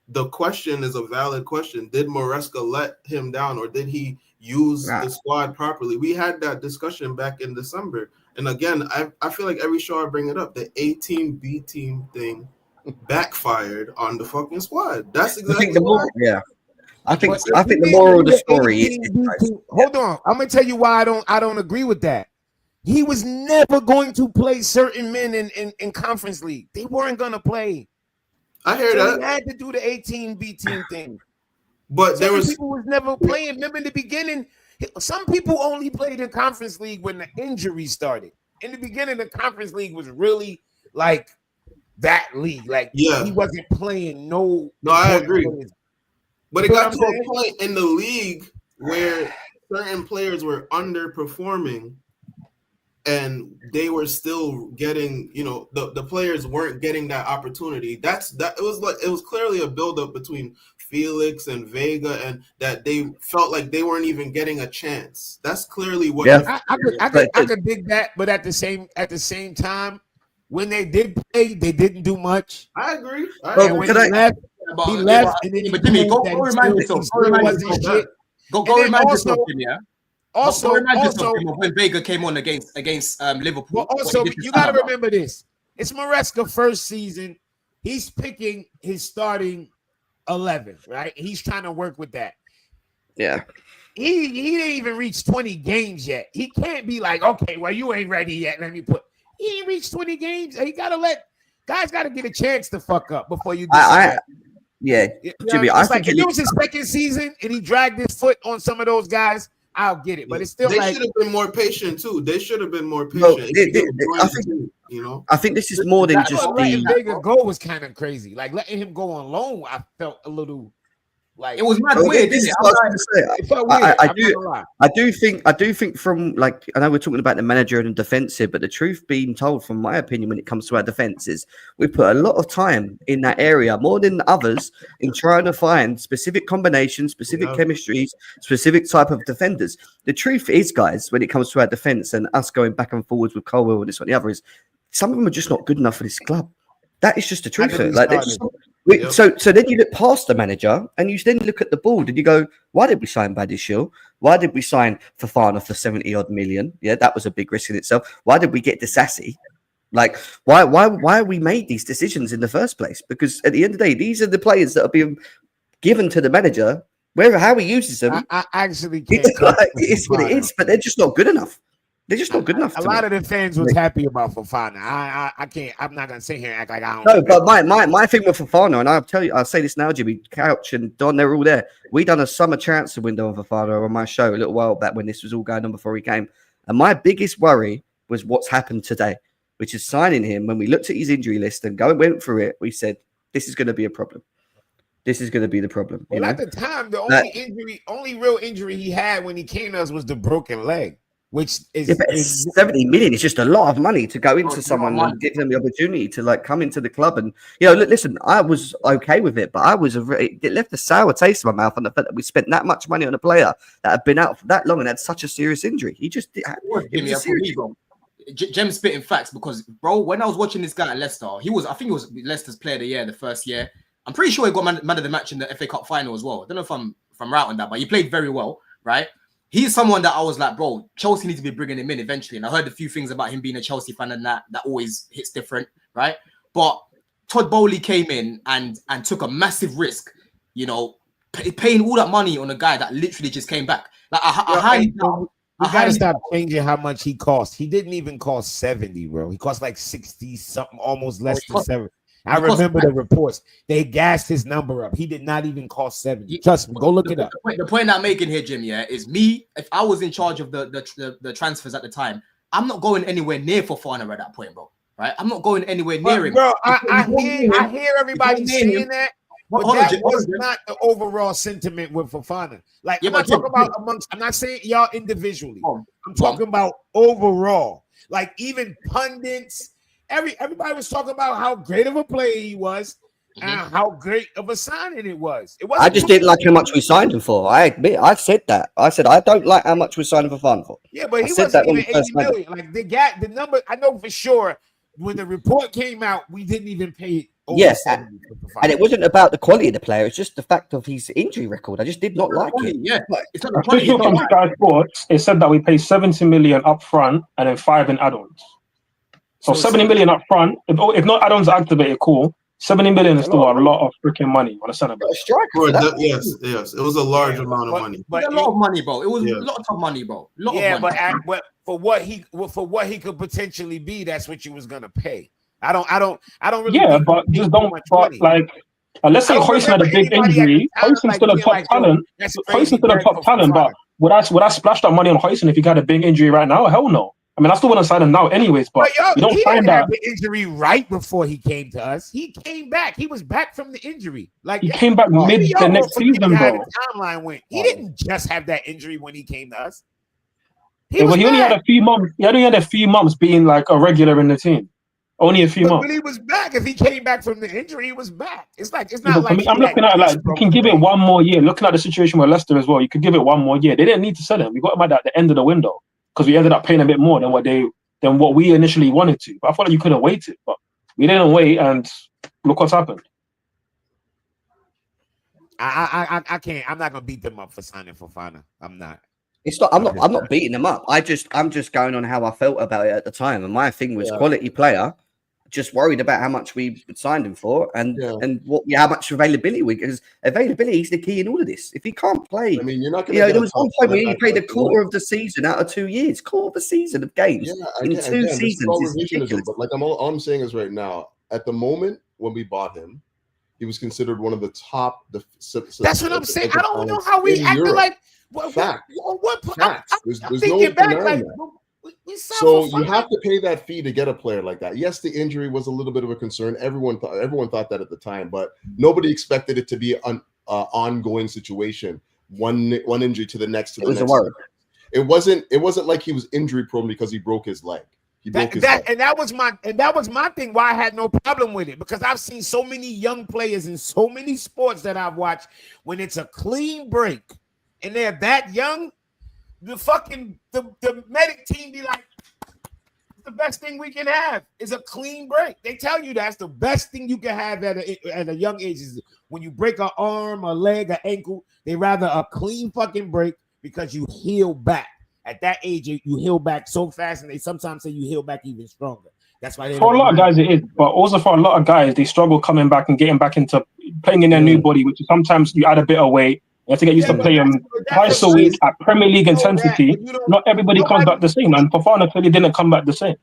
the question is a valid question. Did Maresca let him down, or did he use the squad properly? We had that discussion back in December, and again, I feel like every show I bring it up. The 18B team thing backfired on the fucking squad. That's exactly I think the moral of the story is. Hold on, I'm gonna tell you why I don't agree with that. He was never going to play certain men in conference league. They weren't gonna play. I hear that. He had to do the 18B team thing. But there was people was never playing. Remember in the beginning, some people only played in conference league when the injury started. In the beginning, the conference league was really like that league. Like, he wasn't playing no. I agree. Players. But it got to a point in the league where certain players were underperforming, and they were still getting, the players weren't getting that opportunity. It was clearly a buildup between Felix and Vega, and that they felt like they weren't even getting a chance. That's clearly what. Yeah, I could dig that, but at the same time, when they did play, they didn't do much. I agree. He left, and then Jimmy, go remind yourself. Go remind yourself, Jimmy. Also, when Vega came on against Liverpool. Well, also, you got to remember this. It's Maresca's first season. He's picking his starting 11, right? He's trying to work with that. Yeah. He didn't even reach 20 games yet. He can't be like, okay, well, you ain't ready yet. Let me put. He ain't reached 20 games. He got to guys got to get a chance to fuck up before you do Yeah, Jimmy, I think if it was his second season and he dragged his foot on some of those guys, I'll get it, but it's still they like should have been more patient too. They should have been more No, patient. I think this is more than just letting the. Vega go was kind of crazy. Like letting him go on loan, I felt a little like it was mad Well, weird. this Didn't is it? what I was going to say. it felt weird. I do think from like I know we're talking about the manager and defensive, but the truth being told, from my opinion, when it comes to our defense, is we put a lot of time in that area more than others in trying to find specific combinations, specific chemistries, specific type of defenders. The truth is, guys, when it comes to our defense and us going back and forwards with Colwell and this one, the other is some of them are just not good enough for this club. That is just the truth. Like so then you look past the manager and you then look at the board and you go, why did we sign Badiashile? Why did we sign Fofana for 70 odd million? Yeah, that was a big risk in itself. Why did we get Disassi? Like, why we made these decisions in the first place? Because at the end of the day, these are the players that are being given to the manager. How he uses them, I actually can't. It's what it is, but they're just not good enough. They're just not good enough. A lot of the fans was happy about Fofana. I can't. I'm not gonna sit here and act like I don't. No, but my thing with Fofana, and I'll say this now, Jimmy, Couch and Don, they're all there. We done a summer transfer window on Fofana on my show a little while back when this was all going on before he came. And my biggest worry was what's happened today, which is signing him. When we looked at his injury list and went through it, we said this is going to be a problem. This is going to be the problem. Well, at the time, the only real injury he had when he came to us was the broken leg. Which is 70 million. It's just a lot of money to go into someone and give them the opportunity to like come into the club. And listen, I was okay with it, but it left a sour taste in my mouth on the fact that we spent that much money on a player that had been out for that long and had such a serious injury. He just Jem spitting facts because, bro, when I was watching this guy at Leicester, I think he was Leicester's player of the year the first year. I'm pretty sure he got man of the match in the FA Cup final as well. I don't know if I'm right on that, but he played very well, right? He's someone that I was like, bro, Chelsea need to be bringing him in eventually. And I heard a few things about him being a Chelsea fan and that always hits different, right? But Todd Bowley came in and took a massive risk, paying all that money on a guy that literally just came back. Like, we gotta stop changing how much he cost. He didn't even cost 70, bro. He cost like 60 something, almost less than 70. I remember the reports. They gassed his number up. He did not even cost 70. Trust me, go look it up. The point I'm making here, Jim, is me, if I was in charge of the transfers at the time, I'm not going anywhere near Fofana at that point, bro. Right? I'm not going anywhere near him. Bro, I hear everybody saying that, but that was not the overall sentiment with Fofana. Like, I'm not talking about I'm not saying y'all individually. I'm talking about overall. Like, even pundits, everybody was talking about how great of a player he was and how great of a signing it was. I just didn't like how much we signed him for. I admit, I said that. I said I don't like how much we signed him for. Yeah, but he wasn't even 80 million. Like the number, I know for sure when the report came out, we didn't even pay. Yes, and it wasn't about the quality of the player. It's just the fact of his injury record. I just did not like it. Yeah, it's not official from Sky Sports. It said that we pay 70 million up front and then 5 in add-ons. So 70 million up front. If not add-ons are activated, cool. 70 million is still a lot of freaking money on a centre back. Yes, it was a large amount of money. But a lot of money, bro. It was a lot of money, bro. But for what he could potentially be, that's what you was gonna pay. I don't really. Yeah, but just don't. But like, let's say Hoyson had a big injury. Hoyson's still a top talent. Hoyson's still a top talent. But would I splash that money on Hoyson if he got a big injury right now? Hell no. I mean, I still want to sign him now, anyways. But you don't find that the injury right before he came to us. He came back. He was back from the injury. Like he came back mid the next season, bro. The timeline went. He didn't just have that injury when he came to us. He only had a few months. He only had a few months being like a regular in the team. Only a few months. When he was back, if he came back from the injury, he was back. It's not like I'm looking at you can give it one more year. Looking at the situation with Leicester as well, you could give it one more year. They didn't need to sell him. We got him at the end of the window because we ended up paying a bit more than what we initially wanted to. But I thought you could have waited, but we didn't wait, and look what's happened. I can't. I'm not gonna beat them up for signing Fofana. I'm not. It's not. I'm not beating them up. I'm just going on how I felt about it at the time, and my thing was quality player. Just worried about how much we signed him for, and how much availability because availability is the key in all of this. If he can't play, I mean, you're not going to. There was one point where he played a quarter of the season out of 2 years. Quarter of a season of games in 2 seasons is ridiculous. But like all I'm saying is right now, at the moment when we bought him, He was considered one of the top. That's what I'm saying. I don't know how we acted like. Fact. There's no thinking back, denying like, that. we So you have to pay that fee to get a player like that. Yes, the injury was a little bit of a concern. Everyone thought that at the time, but nobody expected it to be an ongoing situation. One injury to the next to the next. It wasn't like he was injury prone because he broke his leg. That was my thing. Why I had no problem with it, because I've seen so many young players in so many sports that I've watched when it's a clean break and they're that young, the medic team be like, the best thing we can have is a clean break. They tell you that's the best thing you can have at a young age is when you break an arm, a leg, an ankle. They rather a clean fucking break because you heal back. At that age, you heal back so fast, and they sometimes say you heal back even stronger. That's why for a lot of guys it is, but also for a lot of guys, they struggle coming back and getting back into playing in their new body, which is sometimes you add a bit of weight. You have to get used to playing twice a week at Premier League intensity. Not everybody comes back the same, and Fofana clearly didn't come back the same.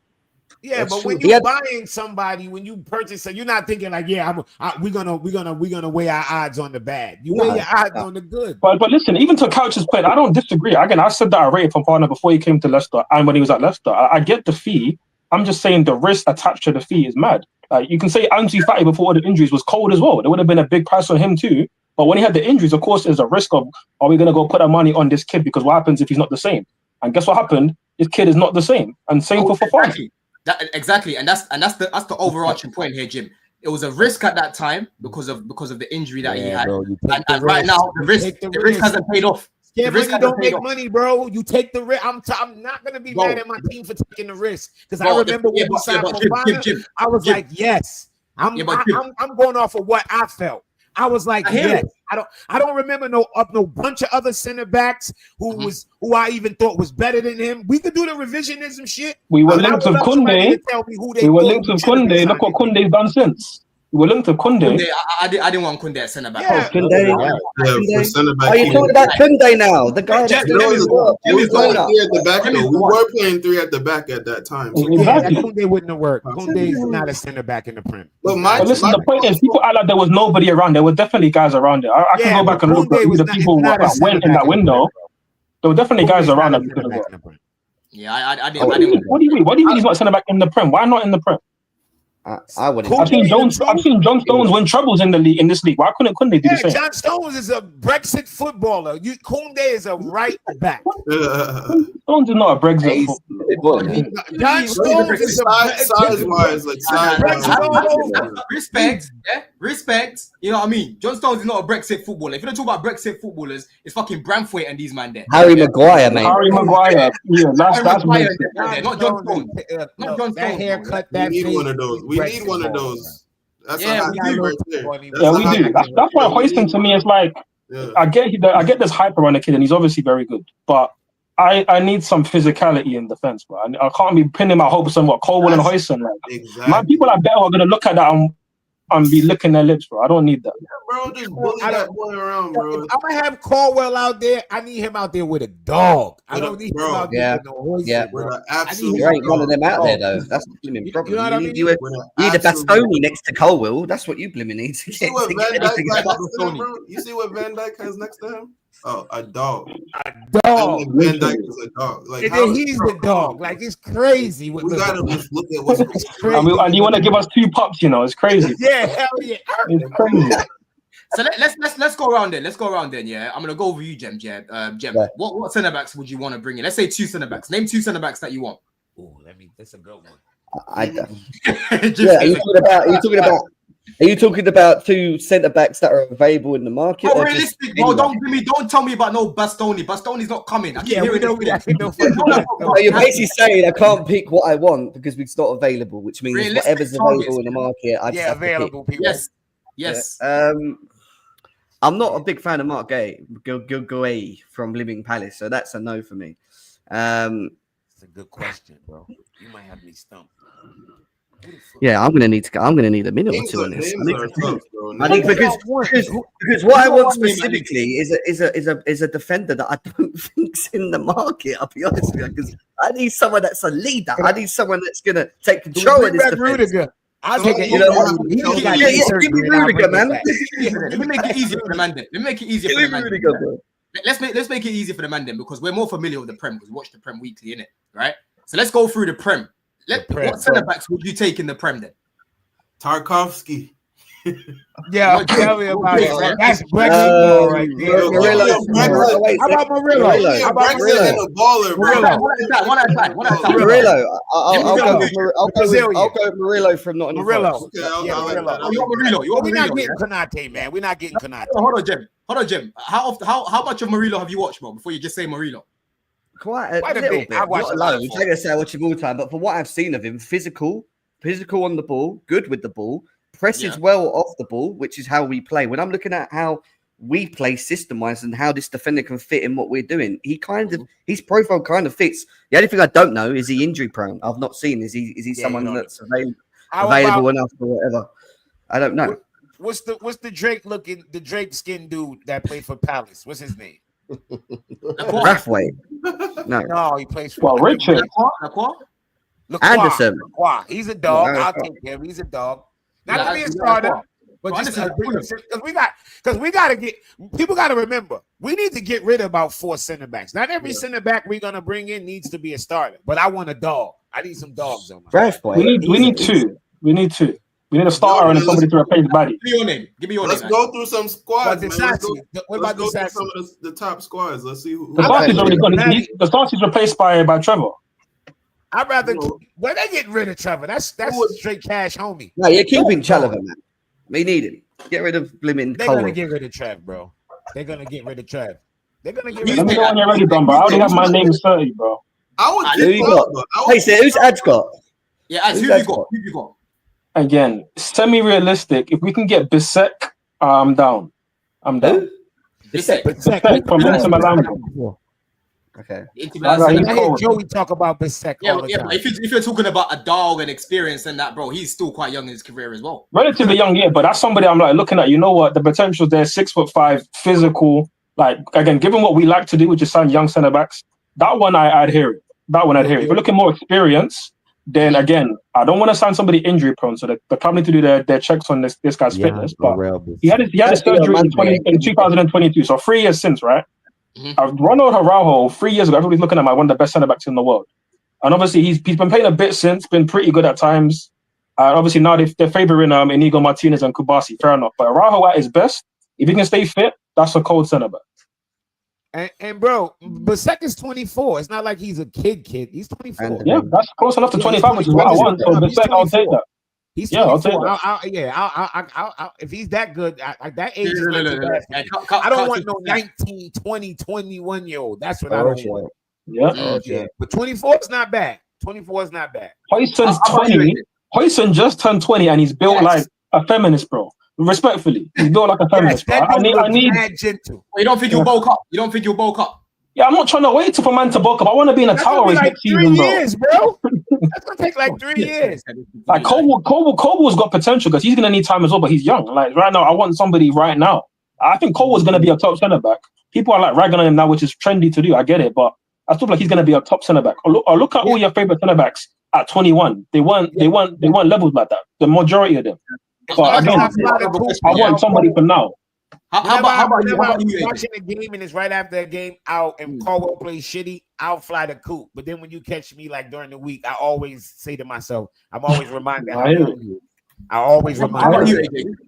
Yeah, that's but true. When you're buying somebody, when you purchase it, you're not thinking like, we're gonna weigh our odds on the bad. You weigh your odds on the good. But listen, even to Couch's point, I don't disagree. Again, I said that I rated Fofana before he came to Leicester and when he was at Leicester. I get the fee. I'm just saying the risk attached to the fee is mad. You can say Ansu Fati before all the injuries was cold as well. There would have been a big price on him too. But when he had the injuries, of course, there's a risk of, are we going to go put our money on this kid? Because what happens if he's not the same? And guess what happened? This kid is not the same. And same for Fofana. Exactly, and that's the overarching point here, Jim. It was a risk at that time because of the injury that he had, and right now the risk hasn't paid off. Yeah, but you don't make money, bro. You take the risk. I'm not gonna be mad at my team for taking the risk because I remember when we signed Fofana, I was like, yes, I'm going off of what I felt. I was like, yes. I don't remember no bunch of other center backs who I even thought was better than him. We could do the revisionism shit. We were linked with Kunde. Look what Kunde's done since. We were linked with Kunde. I didn't want Kunde at centre back. Yeah, for centre back. Are you talking about Kunde now? The guy that's we were playing 3 at the back though. We were playing 3 at the back at that time. So Kunde wouldn't have worked. Kunde is not a centre back in the Prem. But listen, the point is, people act like there was nobody around. There were definitely guys around there. I can go back and look at who the people that went in that window. There were definitely guys around that. Yeah, I didn't. What do you mean? What do you mean he's not centre back in the Prem? Why not in the Prem? I would. I've seen John Stones win troubles in the league in this league. Why couldn't Kunde do the same? John Stones is a Brexit footballer. Kunde is a right back. Stones is not a Brexit footballer. John Stones is size-wise, like size. Respect. You know what I mean? John Stones is not a Brexit footballer. If you don't talk about Brexit footballers, it's fucking Branthwaite and these man there. Harry Maguire, mate. Harry Maguire. Yeah, that's not John Stones. Not John Stones. That haircut, that we need one of those. We need one of those. That's we do. That's why Hoiston to me is like, I get this hype around the kid, and he's obviously very good, but I need some physicality in defense, bro. I can't be pinning my hopes on what Colwell and Hoiston. Like, my people are better are gonna look at that and be licking their lips, bro. I don't need that. Yeah, bro, just bully that boy around, bro. If I'm gonna have Caldwell out there, I need him out there with a dog. I don't need him out there with no Hoiston. Yeah, bro. You ain't one of them out there though. That's the blooming problem. You need a Bastoni next to Colwell. That's what you blooming need to get. You see what Van Dijk has next to him? Oh, a dog. A dog. Van Dijk is a dog. Like, and then he's the dog. Like, it's crazy. We gotta just look at what's crazy. And you want to give us 2 pups? You know, it's crazy. Yeah, hell yeah. It's crazy. So let's go around then. Let's go around then. Yeah, I'm gonna go over you, Jem. Jem, what centre backs would you want to bring in? Let's say 2 centre backs. Name 2 centre backs that you want. Oh, that's a good one. Are you talking about 2 centre backs that are available in the market? Not realistic, bro. Don't tell me about no Bastoni. Bastoni's not coming. I keep hearing you're basically saying I can't pick what I want because it's not available, which means realistic whatever's available in the market, I just have available to pick. People. Yes. I'm not a big fan of Mark Gay from Living Palace, so that's a no for me. That's a good question, bro. You might have me stumped. Yeah, I'm gonna need a minute or 2 on this. I think because what I want specifically is a defender that I don't think's in the market. I'll be honest with you, because I need someone that's a leader. I need someone that's gonna take control of this defense. I'll take it. You know what? Give me Rudiger, man. Let me make it easier for the man then. Let me make it easier for the man. Let's make it easier for the man then, because we're more familiar with the Prem, because we watch the Prem weekly, innit? Right? So let's go through the Prem. What centre backs would you take in the Prem then? Tarkovsky. Yeah, tell me about it. That's Brexit ball right there. How about Murillo? How about Murillo? One at a time. Murillo. I'll go with Murillo from Nottingham Forest. You want Murillo? You want We're Murillo? not getting Konate, man. We're not getting Konate. Hold on, Jim. How much of Murillo have you watched, bro? Before you just say Murillo. Quite a little bit. I watched Not loads. I guess I watch him all the time, but from what I've seen of him, physical on the ball, good with the ball, presses well off the ball, which is how we play. When I'm looking at how we play system-wise and how this defender can fit in what we're doing, his profile kind of fits. The only thing I don't know is he injury prone. I've not seen. Is he someone that's available enough or whatever? I don't know. What's the Drake skin dude that played for Palace? What's his name? Rathway. No, he plays for Richard. Anderson. He's a dog. I'll take him. He's a dog. Not to be a starter, but just because we got to get people got to remember we need to get rid of about 4 center backs. Not every center back we're gonna bring in needs to be a starter, but I want a dog. I need some dogs on my team. We need two. We need a starter and somebody to replace Buddy. Give me your name. Let's go through some squads. What about Let's go through some of the top squads. Let's see who. The Sarsi's already gone. The Sarsi's replaced by Trevor. I'd rather when they get rid of Trevor. That's straight cash, homie. No, you're keeping Chalobah, man. We need him. Get rid of Blimmin. They're gonna get rid of Trev, bro. They're gonna get rid of Trev. They're gonna get rid of. Let me know when you're ready, bro. I already have my name 30, bro. Who you got? Hey, so who's Ad's got? Yeah, Ad's, who you got? Again, semi-realistic. If we can get Bissek, I'm down. I'm down. Bissek from Inter Milan. Okay. I hear Joey talk about Bissek all the time. If you're talking about a dog and experience and that, bro, he's still quite young in his career as well. Relatively young, yeah, but that's somebody I'm like looking at. You know what? The potential there, 6'5", physical. Like again, given what we like to do, which is sign young centre backs, that one I'd hear it. If we're looking more experience, then again, I don't want to sign somebody injury prone, so the club need to do their checks on this guy's fitness. But he had his surgery in 2022, so 3 years since, right? Ronald Araujo, 3 years ago, everybody's looking at one of the best centre backs in the world, and obviously he's been playing a bit since, been pretty good at times. Obviously now they're favouring Inigo Martinez and Kubasi, fair enough. But Araujo at his best, if he can stay fit, that's a cold centre back. And bro, Bissek is 24. It's not like he's a kid. He's 24. Yeah, that's close enough to 25, which is what I want. So Bissek, I'll take that. He's 24. I'll take that. I'll if he's that good, at that age, I don't want no 19, 20, 21-year-old. That's what I don't want. Yeah. But 24 is not bad. 24 is not bad. Hoyson's 20. Hoyson just turned 20 and he's built like a feminist, bro. Respectfully, he's built like a feminist, bro. I need gentle. You don't think you'll bulk up? Yeah, I'm not trying to wait for man to bulk up. I want to be in a tower race next season, bro. Years, bro. That's gonna take like 3 years. Like Coble's got potential because he's gonna need time as well, but he's young. Like right now, I want somebody right now. I think Coble's gonna be a top centre back. People are like ragging on him now, which is trendy to do. I get it, but I feel like he's gonna be a top centre back. Or look at all your favorite centre backs at 21. They weren't levels like that. The majority of them. But again, I want somebody for now. How about you? Watching the game and it's right after the game out and Caldwell plays shitty, I'll fly the coop. But then when you catch me like during the week, I always say to myself, I'm always reminded. I always remind you.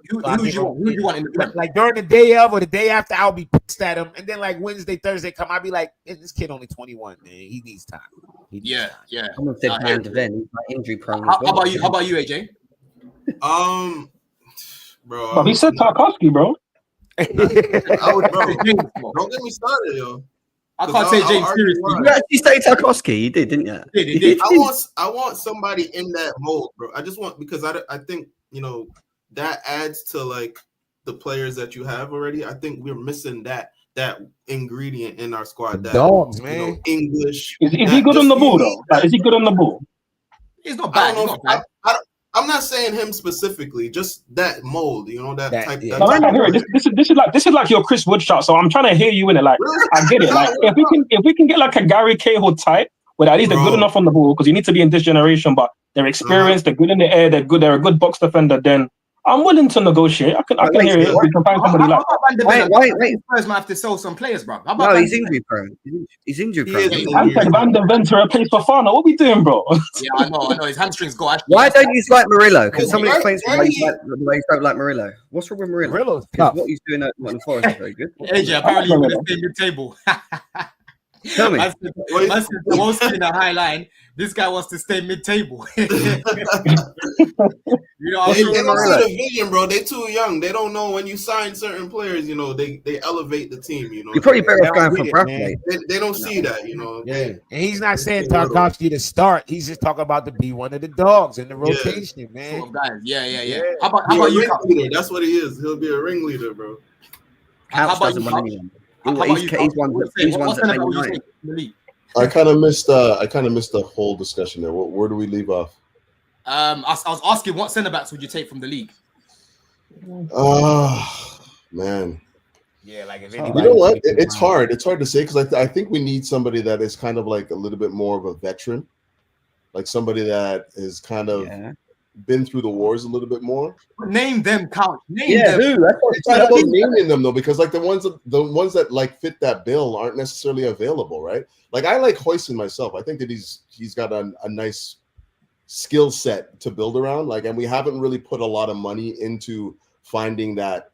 Who you want in the Prem? Like during the day of or the day after, I'll be pissed at him. And then like Wednesday, Thursday come, I'll be like, this kid only 21, man. He needs time. Yeah. I'm gonna say Van de Ven. He's like injury prone. How about you, AJ? Bro. But he said Tarkovsky, bro. Don't get me started, yo. I can't say James seriously. You actually say Tarkovsky, you did, didn't you? He did. I want somebody in that mold, bro. I just want because I think that adds to like the players that you have already. I think we're missing that ingredient in our squad. That dogs, man. English. Is he good on the ball though? Like, is he good on the ball? He's not bad. I'm not saying him specifically, just that mold, that type. Yeah. No, I'm not hearing this is like your Chris Wood shot. So I'm trying to hear you in it. Like I get it. Like if we can get like a Gary Cahill type, where at least they're good enough on the ball because you need to be in this generation. But they're experienced, they're good in the air, they're a good box defender, then I'm willing to negotiate. I can hear it. We can find somebody like Wait. Spurs might have to sell some players, bro. No, he's injury prone. He's injury prone. I said Van der Ven to replace Fofana. What we doing, bro? Yeah, I know. His hamstrings go. Why don't you like Murillo? Can somebody explain to me the way you don't like Murillo? What's wrong with Murillo? What he's doing at Nottingham Forest is very good. AJ, apparently you're going to stay mid-table. Tell me. That's in the high line. This guy wants to stay mid-table. They don't see the vision, bro. They too young. They don't know when you sign certain players. You know, they elevate the team. You know, you're probably better off going for Bradley. They don't see that. You know. Yeah, and he's not saying Tarkovsky to start. He's just talking about to be one of the dogs in the rotation, man. Sort of guys. Yeah. How about you? Ringleader. That's what he is. He'll be a ringleader, bro. Couch doesn't want anyone. He's ones that make money. I kind of missed the whole discussion there. Where do we leave off? I was asking what centre backs would you take from the league? Man. Yeah, like if anybody. You know what? It's hard. It's hard to say because I think we need somebody that is kind of like a little bit more of a veteran, like somebody that is kind of been through the wars a little bit more. Name them, Couch. Name them. Dude, it's not about naming them though, because like the ones that like fit that bill aren't necessarily available, right? Like I like Hoyson myself. I think that he's got a nice skill set to build around. Like, and we haven't really put a lot of money into finding that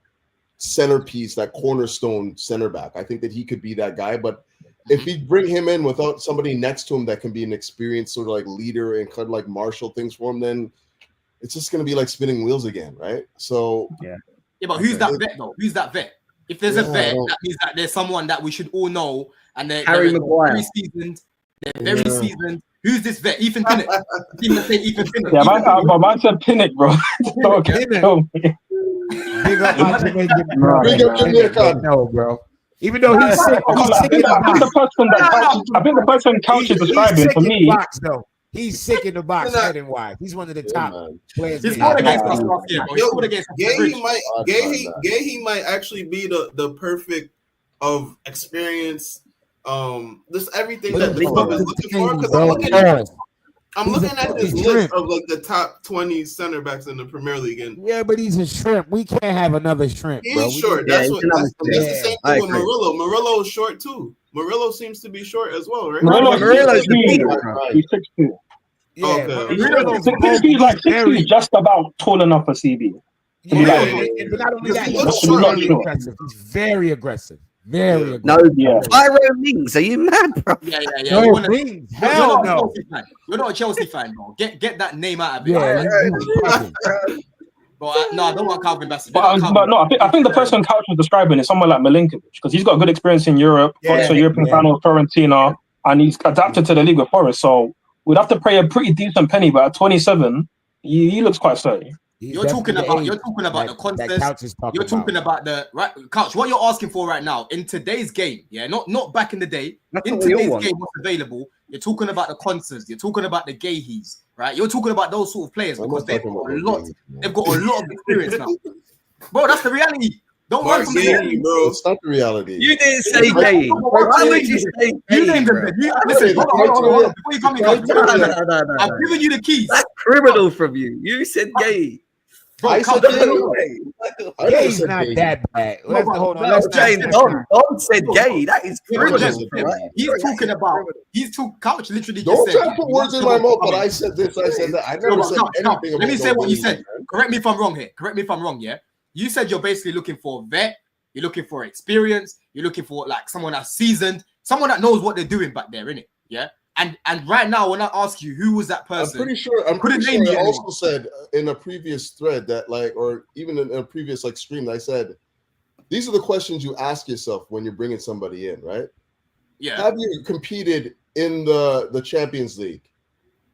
centerpiece, that cornerstone center back. I think that he could be that guy, but if we bring him in without somebody next to him that can be an experienced sort of like leader and kind of like marshal things for him, then it's just going to be like spinning wheels again, right? So but who's that vet though? Who's that vet? If there's a vet, that means that there's someone that we should all know, and they're very seasoned. They're very seasoned. Who's this vet? Ethan Pinnock. Even say Ethan Pinnock. Yeah, man said Pinnock, bro. Big up my Jamaican bro. Big up Jamaican. No, bro. Even though he's sick, I think the person Couch is describing for me. He's sick in the box, heading wise. He's one of the top players. He's not against us last year, bro. He might actually be the perfect of experience. This everything that the club is looking for. Because I'm looking at this list of like the top 20 center backs in the Premier League, and but he's a shrimp. We can't have another shrimp. He's short. That's the same thing with Murillo. Murillo is short too. Murillo seems to be short as well, right? Murillo's he's 6'2". Yeah, okay. He's like 6'2", just about tall enough for CB. But not only that, he's very aggressive. Very aggressive. No, Tyrone Mings, are you mad, bro? Yeah. No, Mings. Hell no. You're not a Chelsea fan, bro. Get that name out of it. But no, I don't want Calvin Bassett. But no, I think the person Couch was describing is someone like Milinkovic, because he's got good experience in Europe, got to European final with Fiorentina, and he's adapted to the league with Forest. So we'd have to pay a pretty decent penny, but at 27, he looks quite sturdy. You're talking about the contest. You're talking about the right Couch. What you're asking for right now in today's game, not back in the day. In today's game, what's available? You're talking about the concerts. You're talking about the Gahys, right? You're talking about those sort of players because they've got a lot. They've got a lot of experience now, bro. That's the reality. Don't run from the reality, bro. It's not the reality. You didn't say Gahy. Why would you say you named them? Listen, hold on. Before you come in, I've given you the keys. That's criminal from you. You said Gahy. I said Gahy's not that bad. Hold on. Don said Gahy. That is criminal. He's too Couch literally. Don't try to put words in my mouth. But I said this. I said that. I never said anything. Let me say what you said. Correct me if I'm wrong here. Correct me if I'm wrong. Yeah. You said you're basically looking for a vet, you're looking for experience, you're looking for like someone that's seasoned, someone that knows what they're doing back there, innit? Yeah. And right now, when I ask you who was that person, I'm pretty sure I also said in a previous thread that or even in a previous stream that I said, these are the questions you ask yourself when you're bringing somebody in, right? Yeah. Have you competed in the Champions League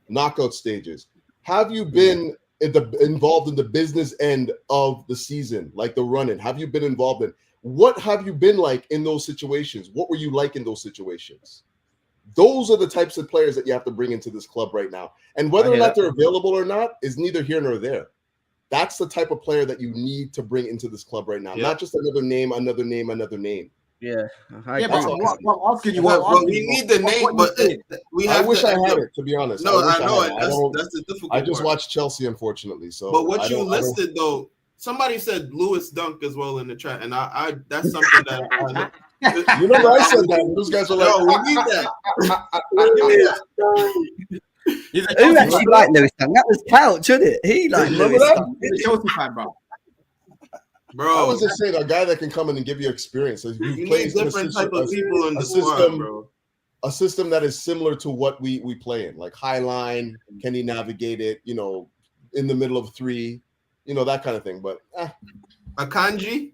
knockout stages? Have you been involved in the business end of the season, like the run-in? Have you been involved in? What have you been like in those situations? What were you like in those situations? Those are the types of players that you have to bring into this club right now. And whether or not they're available or not is neither here nor there. That's the type of player that you need to bring into this club right now. Not just another name. Yeah, Yeah, but That's what I'm asking you, Well, we need the name, but we have I wish to. I had it, to be honest. No, I wish know had it. it. That's the difficult I just part. watched Chelsea, unfortunately. So, But what you listed though, somebody said Lewis Dunk as well in the chat, and I that's something that you remember I said that. Those guys were like, "No, we need that. Give me that." Who actually liked Lewis Dunk? That was Couch, wasn't it? He liked Remember Lewis that? Dunk. He's a Chelsea fan, bro. I was just saying, a guy that can come in and give you experience. You need different type of people in the squad, bro. A system that is similar to what we play in, like high line. Can he navigate it? You know, in the middle of three, you know, that kind of thing. But Akanji,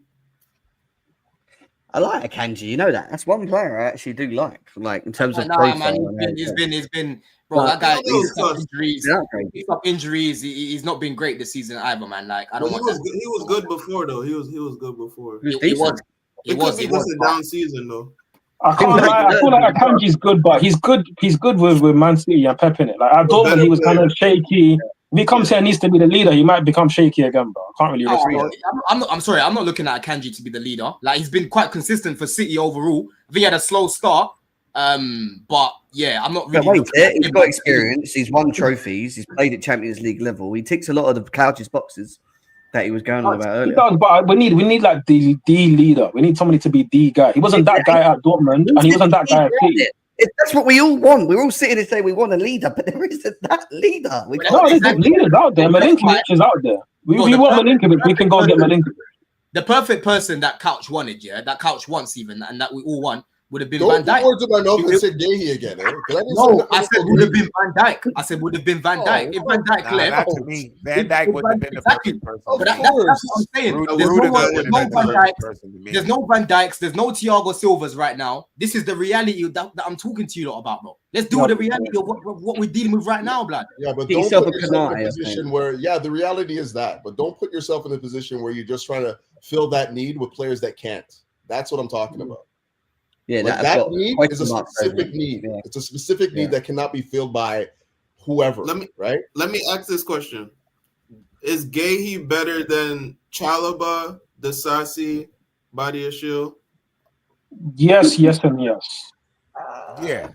I like Akanji. You know that. That's one player I actually do like in terms of man, profile. he's been, bro. That guy, he's got injuries. He's not been great this season either, man. Like I don't. He was good before though. He was good before. He was. It could be just a down season though. I can't lie. I feel like Akanji's good, but he's good with Man City and Pep in it. Like at Dortmund, he was kind of shaky. If he comes here and needs to be the leader, he might become shaky again, bro. I can't really risk it. I'm sorry. I'm not looking at Akanji to be the leader. Like he's been quite consistent for City overall. I think he had a slow start, but yeah, I'm not really. He's got experience. He's won trophies. He's played at Champions League level. He ticks a lot of the Couch's boxes that he was going on about earlier. He does, but we need like the leader. We need somebody to be the guy. He wasn't that guy at Dortmund, and he wasn't that guy at City. That's what we all want. We're all sitting and saying we want a leader, but there isn't that leader. There's leaders out there. Milinkovic is out there. We want Milinkovic. We can go get Milinkovic. The perfect person that Couch wanted, that Couch wants even, and that we all want, would have been Van Dijk. Don't put words in my mouth and say Gahey again. No, I said would have been Van Dijk. I said would have been Van Dijk. If Van Dijk left, to me, Van Dijk would have been the perfect person. But that's what I'm saying. There's no Van Dijks. There's no Thiago Silvas right now. This is the reality that I'm talking to you lot about, bro. Let's do the reality of what we're dealing with right now, blood. Yeah, but don't put yourself in a position where, the reality is that. But don't put yourself in a position where you're just trying to fill that need with players that can't. That's what I'm talking about. Yeah, that need is a specific need. Yeah. It's a specific need that cannot be filled by whoever. Let me ask this question: is Gahey better than Chalobah, Disasi, Badiashile? Yes, and yes. Yeah.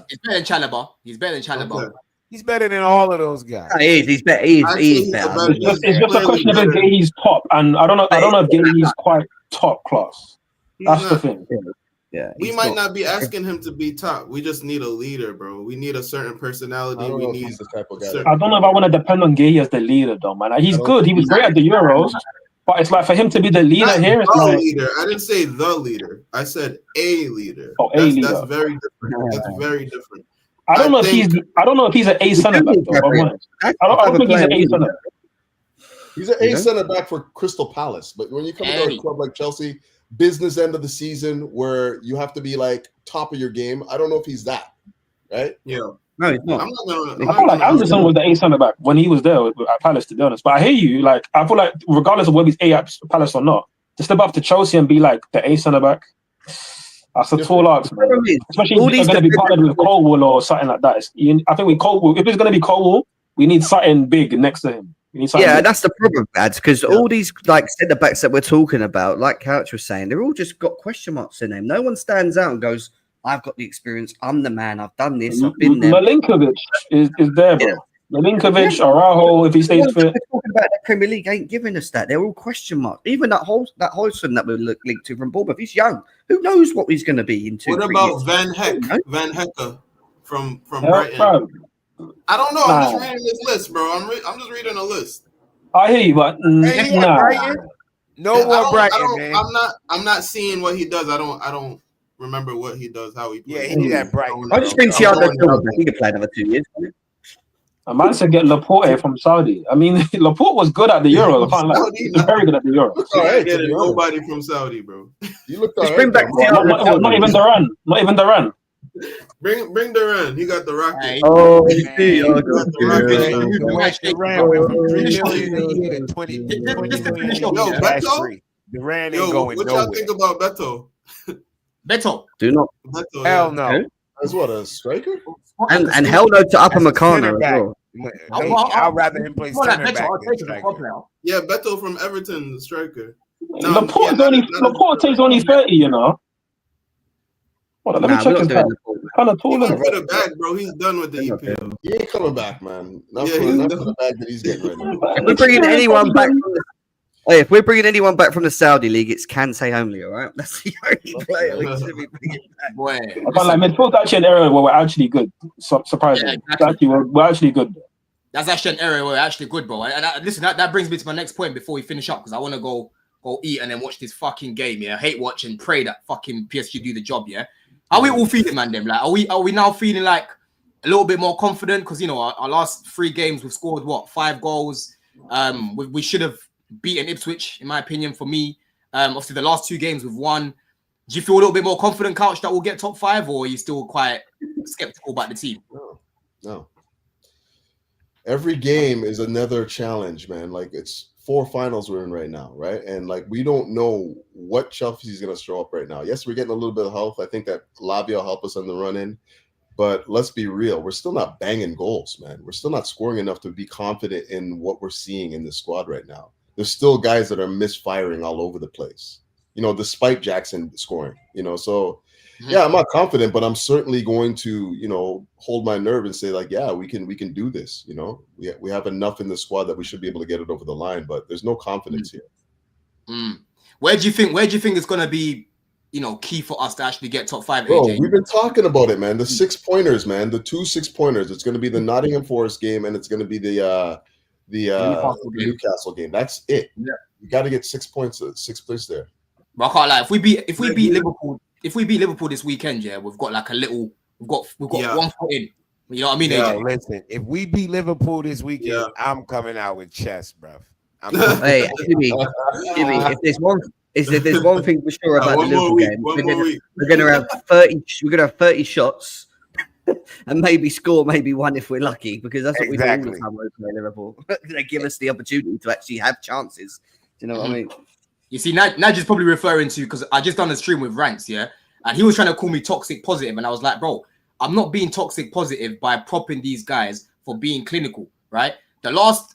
He's better than Chalobah. He's better than Chalobah. Okay. He's better than all of those guys. He's better. He's better. It's just a question of if Gahey's top, and I don't know if Gahey's quite top class. That's the thing. Yeah, we might not be asking him to be top. We just need a leader, bro. We need a certain personality. I don't know if I want to depend on Gahey as the leader, though, man. He's good. He was great at the Euros, but it's like for him to be the leader here. It's like leader. I didn't say the leader. I said a leader. Oh, leader. That's very different. That's very different. I don't know if he's an A center back. I don't think he's an A center. He's an A center back for Crystal Palace, but when you come to a club like Chelsea, business end of the season where you have to be like top of your game, I don't know if he's that, right? Yeah. No, he's not. I feel like Anderson was the A centre back when he was there at Palace, to be honest. But I hear you. Like, I feel like regardless of whether he's A at Palace or not, to step up to Chelsea and be like the A centre back, that's a tall ask, man. Especially if he's going to be partnered with Colwell or something like that. I think with Colwell, if it's going to be Colwell, we need something big next to him. That's the problem, lads, because all these like centre backs that we're talking about, like Couch was saying, they're all just got question marks in them. No one stands out and goes, I've got the experience, I'm the man, I've done this, I've been there. Milinkovic is there, bro. Milinkovic, Araujo, if he stays fit. We're talking about the Premier League ain't giving us that. They're all question marks. Even that Hodgson that we're linked to from Bournemouth, he's young. Who knows what he's going to be in 2 What 3 about years? Van Hecke from Brighton? I don't know. I'm just reading this list, bro. I'm just reading a list. I hear you, but Brighton. Brighton, man. I'm not seeing what he does. I don't remember what he does, how he plays. Yeah, he did Brighton. I just think Thiago Silva, he could play another 2 years. A man said get Laporte from Saudi. I mean, Laporte was good at the Euros. I can't lie. He was very good at the Euros. Nobody from Saudi, bro. You look just bring back not even Duran. Not even Duran. Bring Duran. He got the rocket. Oh, Duran ain't going what y'all think about Beto? Beto. Do not. Hell no. That's what, a striker? And hell no to Upper Makana as well. I'd rather him play center back. Yeah, Beto from Everton, the striker. Laporte's only 30, you know. Hold on, let me check his back. Kind of He tall. went for the bag, bro. He's done with the EPL. He ain't coming back, man. Not Yeah, for he's the bag that he's getting right now. If we're bringing anyone back from the, if we're bringing anyone back from the Saudi league, it's Kante only, all right? That's the only player we should be bringing back. Boy, But like midfield's actually an area where we're actually good. Surprisingly, Yeah, exactly. actually, we're actually good. that's actually an area where we're actually good, bro. And listen, that brings me to my next point before we finish up, because I want to go eat and then watch this fucking game. Yeah, I hate watching. Pray that fucking PSG do the job. Yeah, how we all feeling, man? Them like, are we now feeling like a little bit more confident? Because you know our last 3 games we've scored 5 goals. We should have beaten Ipswich, in my opinion. For me, obviously the last 2 games we've won. Do you feel a little bit more confident, Couch, that we'll get top 5, or are you still quite skeptical about the team? No. Every game is another challenge, man. Like, it's 4 finals we're in right now, right? And like, we don't know what Chelsea's going to show up right now. Yes, we're getting a little bit of health. I think that Lavia will help us on the run in. But let's be real. We're still not banging goals, man. We're still not scoring enough to be confident in what we're seeing in this squad right now. There's still guys that are misfiring all over the place, you know, despite Jackson scoring, you know. So, yeah, I'm not confident, but I'm certainly going to, you know, hold my nerve and say, like, yeah, we can do this, you know. We have enough in the squad that we should be able to get it over the line, but there's no confidence here. Where do you think it's going to be, you know, key for us to actually get top 5, Bro, AJ? we've been talking about it, man. The 6-pointers, man. The 2 6-pointers. It's going to be the Nottingham Forest game, and it's going to be the Newcastle game. That's it. Yeah, you got to get 6 points. 6 points there. But I can't lie. If we beat Liverpool this weekend, yeah, we've got like we've got 1 foot in. You know what I mean? Yo, listen, if we beat Liverpool this weekend, I'm coming out with chest, bro. Hey, Jimmy, if there's one thing for sure about the Liverpool game, we're gonna have 30. We're gonna have 30 shots, and maybe score maybe 1 if we're lucky, because that's what we do all the time when we play Liverpool. They give us the opportunity to actually have chances. Do you know what I mean? You see, Naj is probably referring to, because I just done a stream with Ranks, yeah, and he was trying to call me toxic positive, and I was like, bro, I'm not being toxic positive by propping these guys for being clinical, right?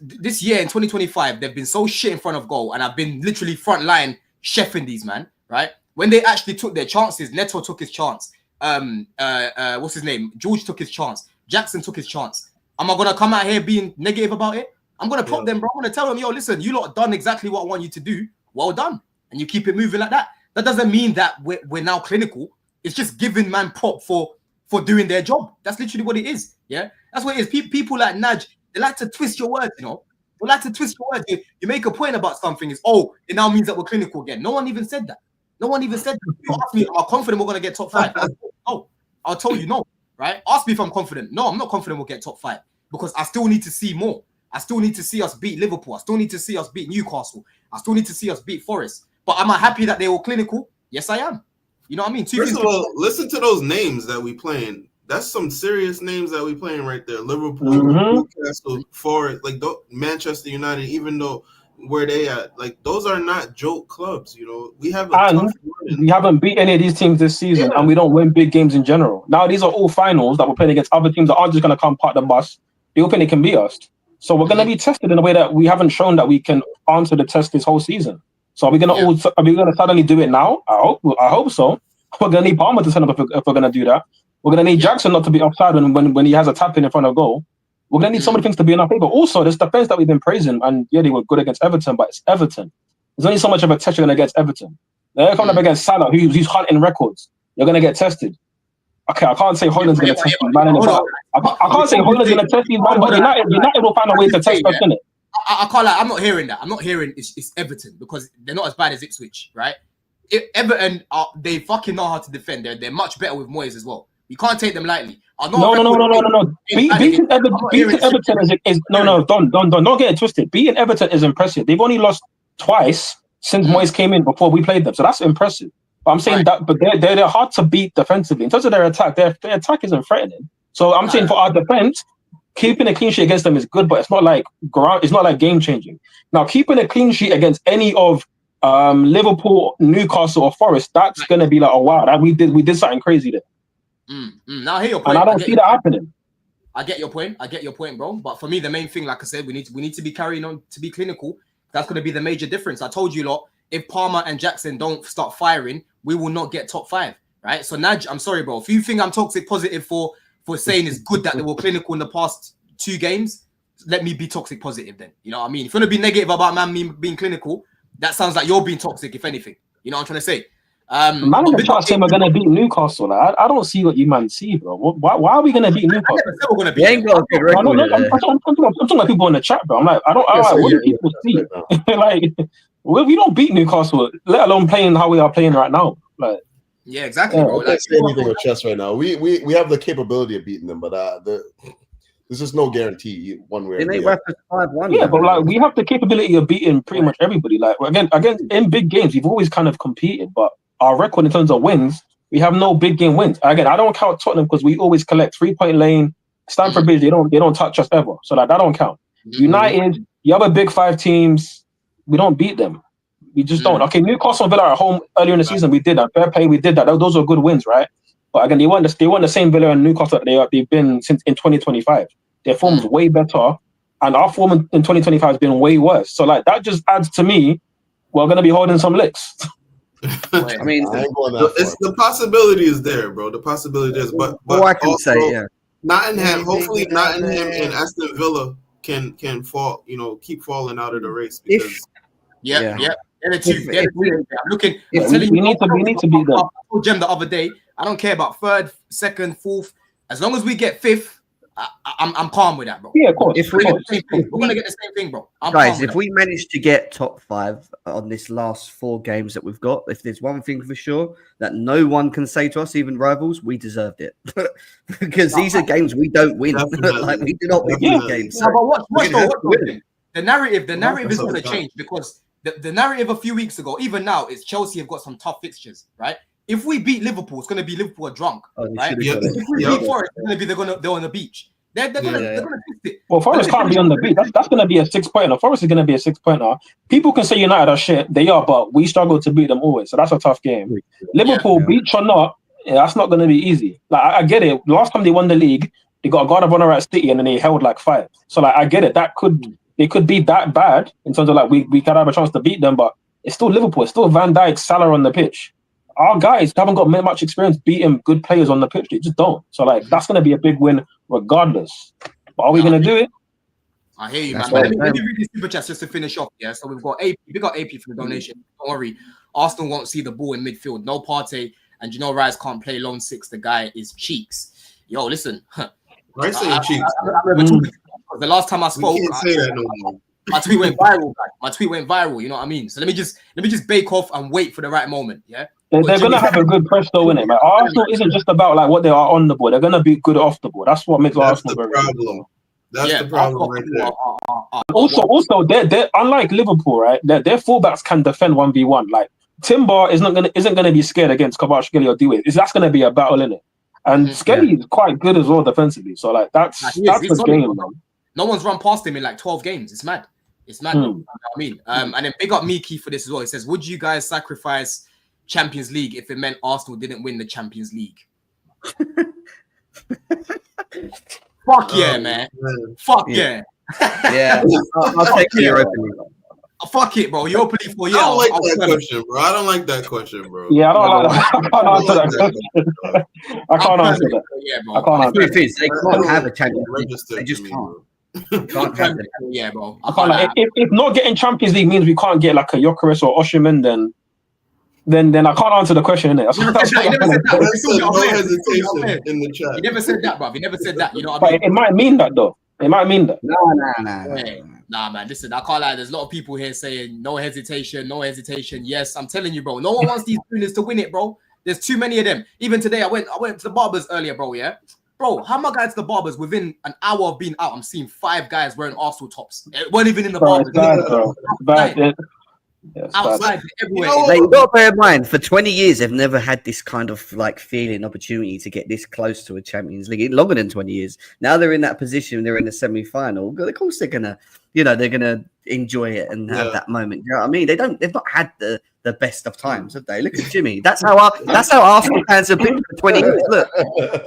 This year in 2025, they've been so shit in front of goal, and I've been literally front line chefing these, man, right? When they actually took their chances, Neto took his chance. What's his name? George took his chance. Jackson took his chance. Am I gonna come out here being negative about it? I'm gonna prop them, bro. I'm gonna tell them, yo, listen, you lot done exactly what I want you to do. Well done, and you keep it moving like that. That doesn't mean that we're now clinical. It's just giving man prop for doing their job. That's literally what it is. Yeah, that's what it is. People like Naj, they like to twist your words, you know. They like to twist your words. You make a point about something, it now means that we're clinical again. No one even said that. No one even said that. You ask me, am I confident we're gonna get top 5? No, I'll tell you no. Right? Ask me if I'm confident. No, I'm not confident we'll get top 5, because I still need to see more. I still need to see us beat Liverpool. I still need to see us beat Newcastle. I still need to see us beat Forest. But am I happy that they were clinical? Yes, I am. You know what I mean? First of all, listen to those names that we playing. That's some serious names that we playing right there. Liverpool, Newcastle, Forest, like Manchester United. Even though where they at, like those are not joke clubs. You know, we have we haven't beat any of these teams this season, and we don't win big games in general. Now these are all finals that we're playing against other teams that aren't just going to come part of the bus. They open, they can beat us. So we're going to be tested in a way that we haven't shown that we can answer the test this whole season. So are we going to suddenly do it now? I hope so. We're going to need Palmer to send up if we're going to do that. We're going to need Jackson not to be offside when he has a tap in front of goal. We're going to need so many things to be in our favor. Also, this defense that we've been praising, and yeah, they were good against Everton, but it's Everton. There's only so much of a test you're going to get against Everton. They're coming up against Salah, who's hunting records. You're going to get tested. Okay, I can't say Holland's going to test these man in the back. I can't say Holland's going to test these man, but United will find a way to test us, innit? I can't lie. I'm not hearing that. I'm not hearing it's Everton, because they're not as bad as Ipswich, right? Everton, they fucking know how to defend. They're much better with Moyes as well. You can't take them lightly. No. Beating Everton is no. Don't get it twisted. Beating Everton is impressive. They've only lost twice since Moyes came in before we played them, so that's impressive. But I'm saying that, but they're hard to beat defensively. In terms of their attack attack isn't threatening. So I'm saying for our defense, keeping a clean sheet against them is good, but it's not like game changing. Now, keeping a clean sheet against any of Liverpool, Newcastle, or Forest, that's gonna be like, oh wow, we did something crazy there. Now I hear your point. And I don't see that happening. I get your point, bro. But for me, the main thing, like I said, we need to be carrying on to be clinical. That's going to be the major difference. I told you lot, if Palmer and Jackson don't start firing, we will not get top 5. right? So Naj, I'm sorry, bro. If you think I'm toxic positive for saying it's good that they were clinical in the past 2 games, let me be toxic positive then. You know what I mean? If you want to be negative about me being clinical, that sounds like you're being toxic, if anything. You know what I'm trying to say? Man in the chat saying we're going to beat Newcastle. Like, I don't see what you man see, bro. Why are we going to beat Newcastle? I never said we're going to beat They ain't got a good record. I'm talking about people in the chat, bro. I'm like, what do people see? Like, we don't beat Newcastle, let alone playing how we are playing right now. Like, yeah, exactly, bro. I can't say anything with Chess right now. We have the capability of beating them, but there's just no guarantee one way or the other. 5-1. Yeah, but like we have the capability of beating pretty much everybody. Like again, in big games, we've always kind of competed, but our record in terms of wins, we have no big game wins. Again, I don't count Tottenham because we always collect 3-point lane. Stamford Bridge, they don't touch us ever, so like that don't count. United, the other big 5 teams, we don't beat them. We just don't. Okay, Newcastle and Villa at home earlier in the season, we did that. Fair play, we did that. Those are good wins, right? But again, they weren't the same Villa and Newcastle that they've been since in 2025. Their form's way better, and our form in 2025 has been way worse. So like that just adds to me, we're gonna be holding some licks. I mean, it's the possibility is there, bro. The possibility is, but all I can also, say, yeah. Nottingham. Hopefully, Nottingham and Aston Villa can fall. Keep falling out of the race because. Yeah. They're the two. I'm looking. We need to beat them. I told Jem the other day, I don't care about 3rd, 2nd, 4th. As long as we get 5th, I'm calm with that, bro. Yeah, of course. We're gonna get the same thing, bro. Guys, if we manage to get top 5 on this last 4 games that we've got, if there's one thing for sure that no one can say to us, even rivals, we deserved it. Because these are games we don't win. Like we do not win these games. So. No, but watch the narrative is going to change because the narrative a few weeks ago, even now, is Chelsea have got some tough fixtures, right? If we beat Liverpool, it's going to be Liverpool are drunk, right? If we beat Forest, it's going to be they're on the beach. They're going to fix it. Well, Forest can't be on the beach. That's going to be a 6-pointer. Forest is going to be a 6-pointer. People can say United are shit. They are, but we struggle to beat them always. So that's a tough game. Liverpool, beach or not, that's not going to be easy. Like I get it. Last time they won the league, they got a guard of honor at City, and then they held like 5. So like I get it. They could be that bad in terms of like we could have a chance to beat them, but it's still Liverpool. It's still Van Dijk, Salah on the pitch. Our guys haven't got much experience beating good players on the pitch. They just don't. So like that's going to be a big win regardless. But are we going to do it? I hear you, man. Let me read these super chats just to finish off. Yeah, so we've got AP. We got AP for the donation. Don't worry. Arsenal won't see the ball in midfield. No Partey and Gino Rice can't play lone 6. The guy is cheeks. Yo, listen. Rice saying cheeks. The last time I spoke, can't say that no more. My tweet went viral. You know what I mean? So let me just bake off and wait for the right moment. Yeah. They're going to have a good press though, innit? Like, Arsenal isn't just about like what they are on the board. They're going to be good off the board. That's what makes Arsenal very good. That's the problem right there. Also, they're unlike Liverpool, right? Their fullbacks can defend 1v1. Like Timber isn't gonna be scared against Kvaratskhelia or Dewey. That's gonna be a battle, innit? And Skelly is quite good as well defensively. So like that's the game, man. No one's run past him in like 12 games. It's mad. You know what I mean? And then big up Miki for this as well. He says, would you guys sacrifice Champions League if it meant Arsenal didn't win the Champions League? Fuck yeah, man. Fuck yeah. Yeah. I'll take the Europa League. Fuck it, bro. Europa League for I don't like that question, bro. I don't like that question, bro. Yeah, I don't like that. I can't answer that question. I can't answer that. Yeah, bro. I can't answer They can't have a Champions League. They just can't have it. Yeah, bro. If not getting Champions League means we can't get like a Gyökeres or Osimhen, then I can't answer the question, innit? He never said that. No hesitation in the chat. He never said that, bro. He never said that. You know what I But mean? it might mean that, though. It might mean that. Nah, man. Listen, I can't lie. There's a lot of people here saying no hesitation, no hesitation. Yes, I'm telling you, bro. No one wants these winners to win it, bro. There's too many of them. Even today, I went to the barbers earlier, bro. Yeah, bro. How am I going to the barbers? Within an hour of being out, I'm seeing 5 guys wearing Arsenal tops. It weren't even in the barbers. Bad. Outside, everywhere. You've got to bear in mind, for 20 years, they've never had this kind of like feeling, opportunity to get this close to a Champions League. Longer than 20 years. Now they're in that position. They're in the semi-final. Of course, they're gonna enjoy it and have that moment. You know what I mean? They've not had the best of times, have they? Look at Jimmy. That's how Arsenal fans have been for 20 years. Look,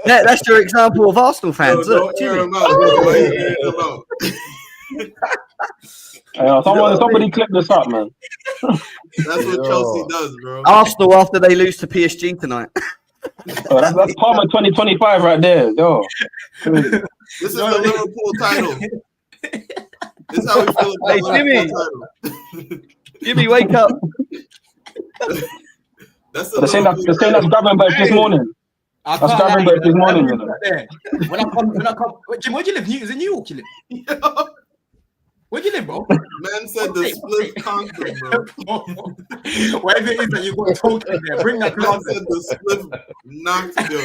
that's your example of Arsenal fans. Look, Jimmy. Somebody clip this up, man. That's what Chelsea does, bro. Arsenal after they lose to PSG tonight. Oh, that's Palmer 2025 right there. Yo. This is the Liverpool title. This is how we feel about Jimmy. Liverpool title. Jimmy, wake up. That's The same that's grabbing bird this morning. That's grabbing bird this morning. You know. When I come, Jim, where do you live? Is it New York you live? Where do you live, bro? Man said the split conquer, bro. Whatever it is that you got talking there, bring that Man cloud. said the split knocked, yo.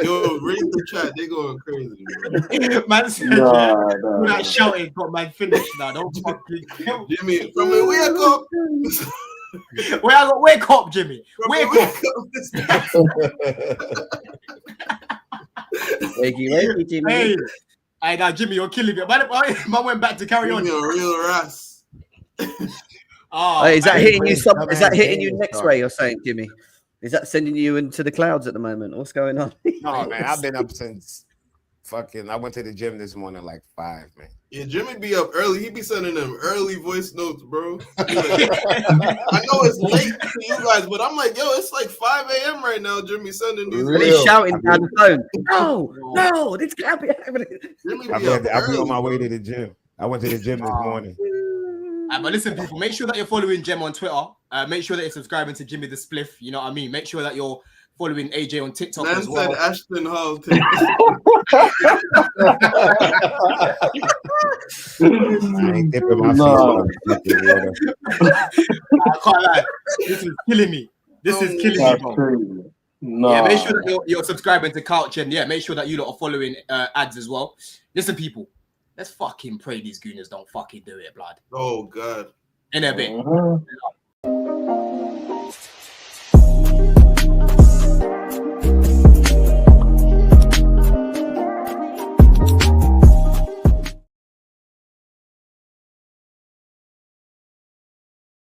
Yo, read the chat. They going crazy, bro. Man said, all that shouting got man finished now. Don't fucking kill Jimmy, from the wake up. Where I got wake up, Jimmy. Wake up. Wakey, Jimmy. Hey, I got Jimmy, you're killing me. Man went back to carry on. You're a real ras. Oh, Is that hitting you? Is man, that hitting you games, next dog. way? You're saying, Jimmy? Is that sending you into the clouds at the moment? What's going on? No, man, I've been up since fucking. I went to the gym this morning like 5, man. Yeah, Jimmy be up early. He be sending them early voice notes, bro. Like, I know it's late to you guys, but I'm like, yo, it's like 5 a.m. right now. Jimmy sending these. And he's shouting down the phone. No, this can't be happening. Jimmy be I've up been early, on my way bro. to the gym. I went to the gym this morning. But listen, people, make sure that you're following Jem on Twitter. Make sure that you're subscribing to Jimmy the Spliff. You know what I mean? Make sure that you're following AJ on TikTok Man as well. said Ashton Hall. I ain't dipping my feet. I can't lie. This is killing me. This is killing me, bro. Yeah, make sure that you're subscribing to Couch, and yeah, make sure that you lot are following ads as well. Listen, people, let's fucking pray these gooners don't fucking do it, blood. Oh God. In a bit.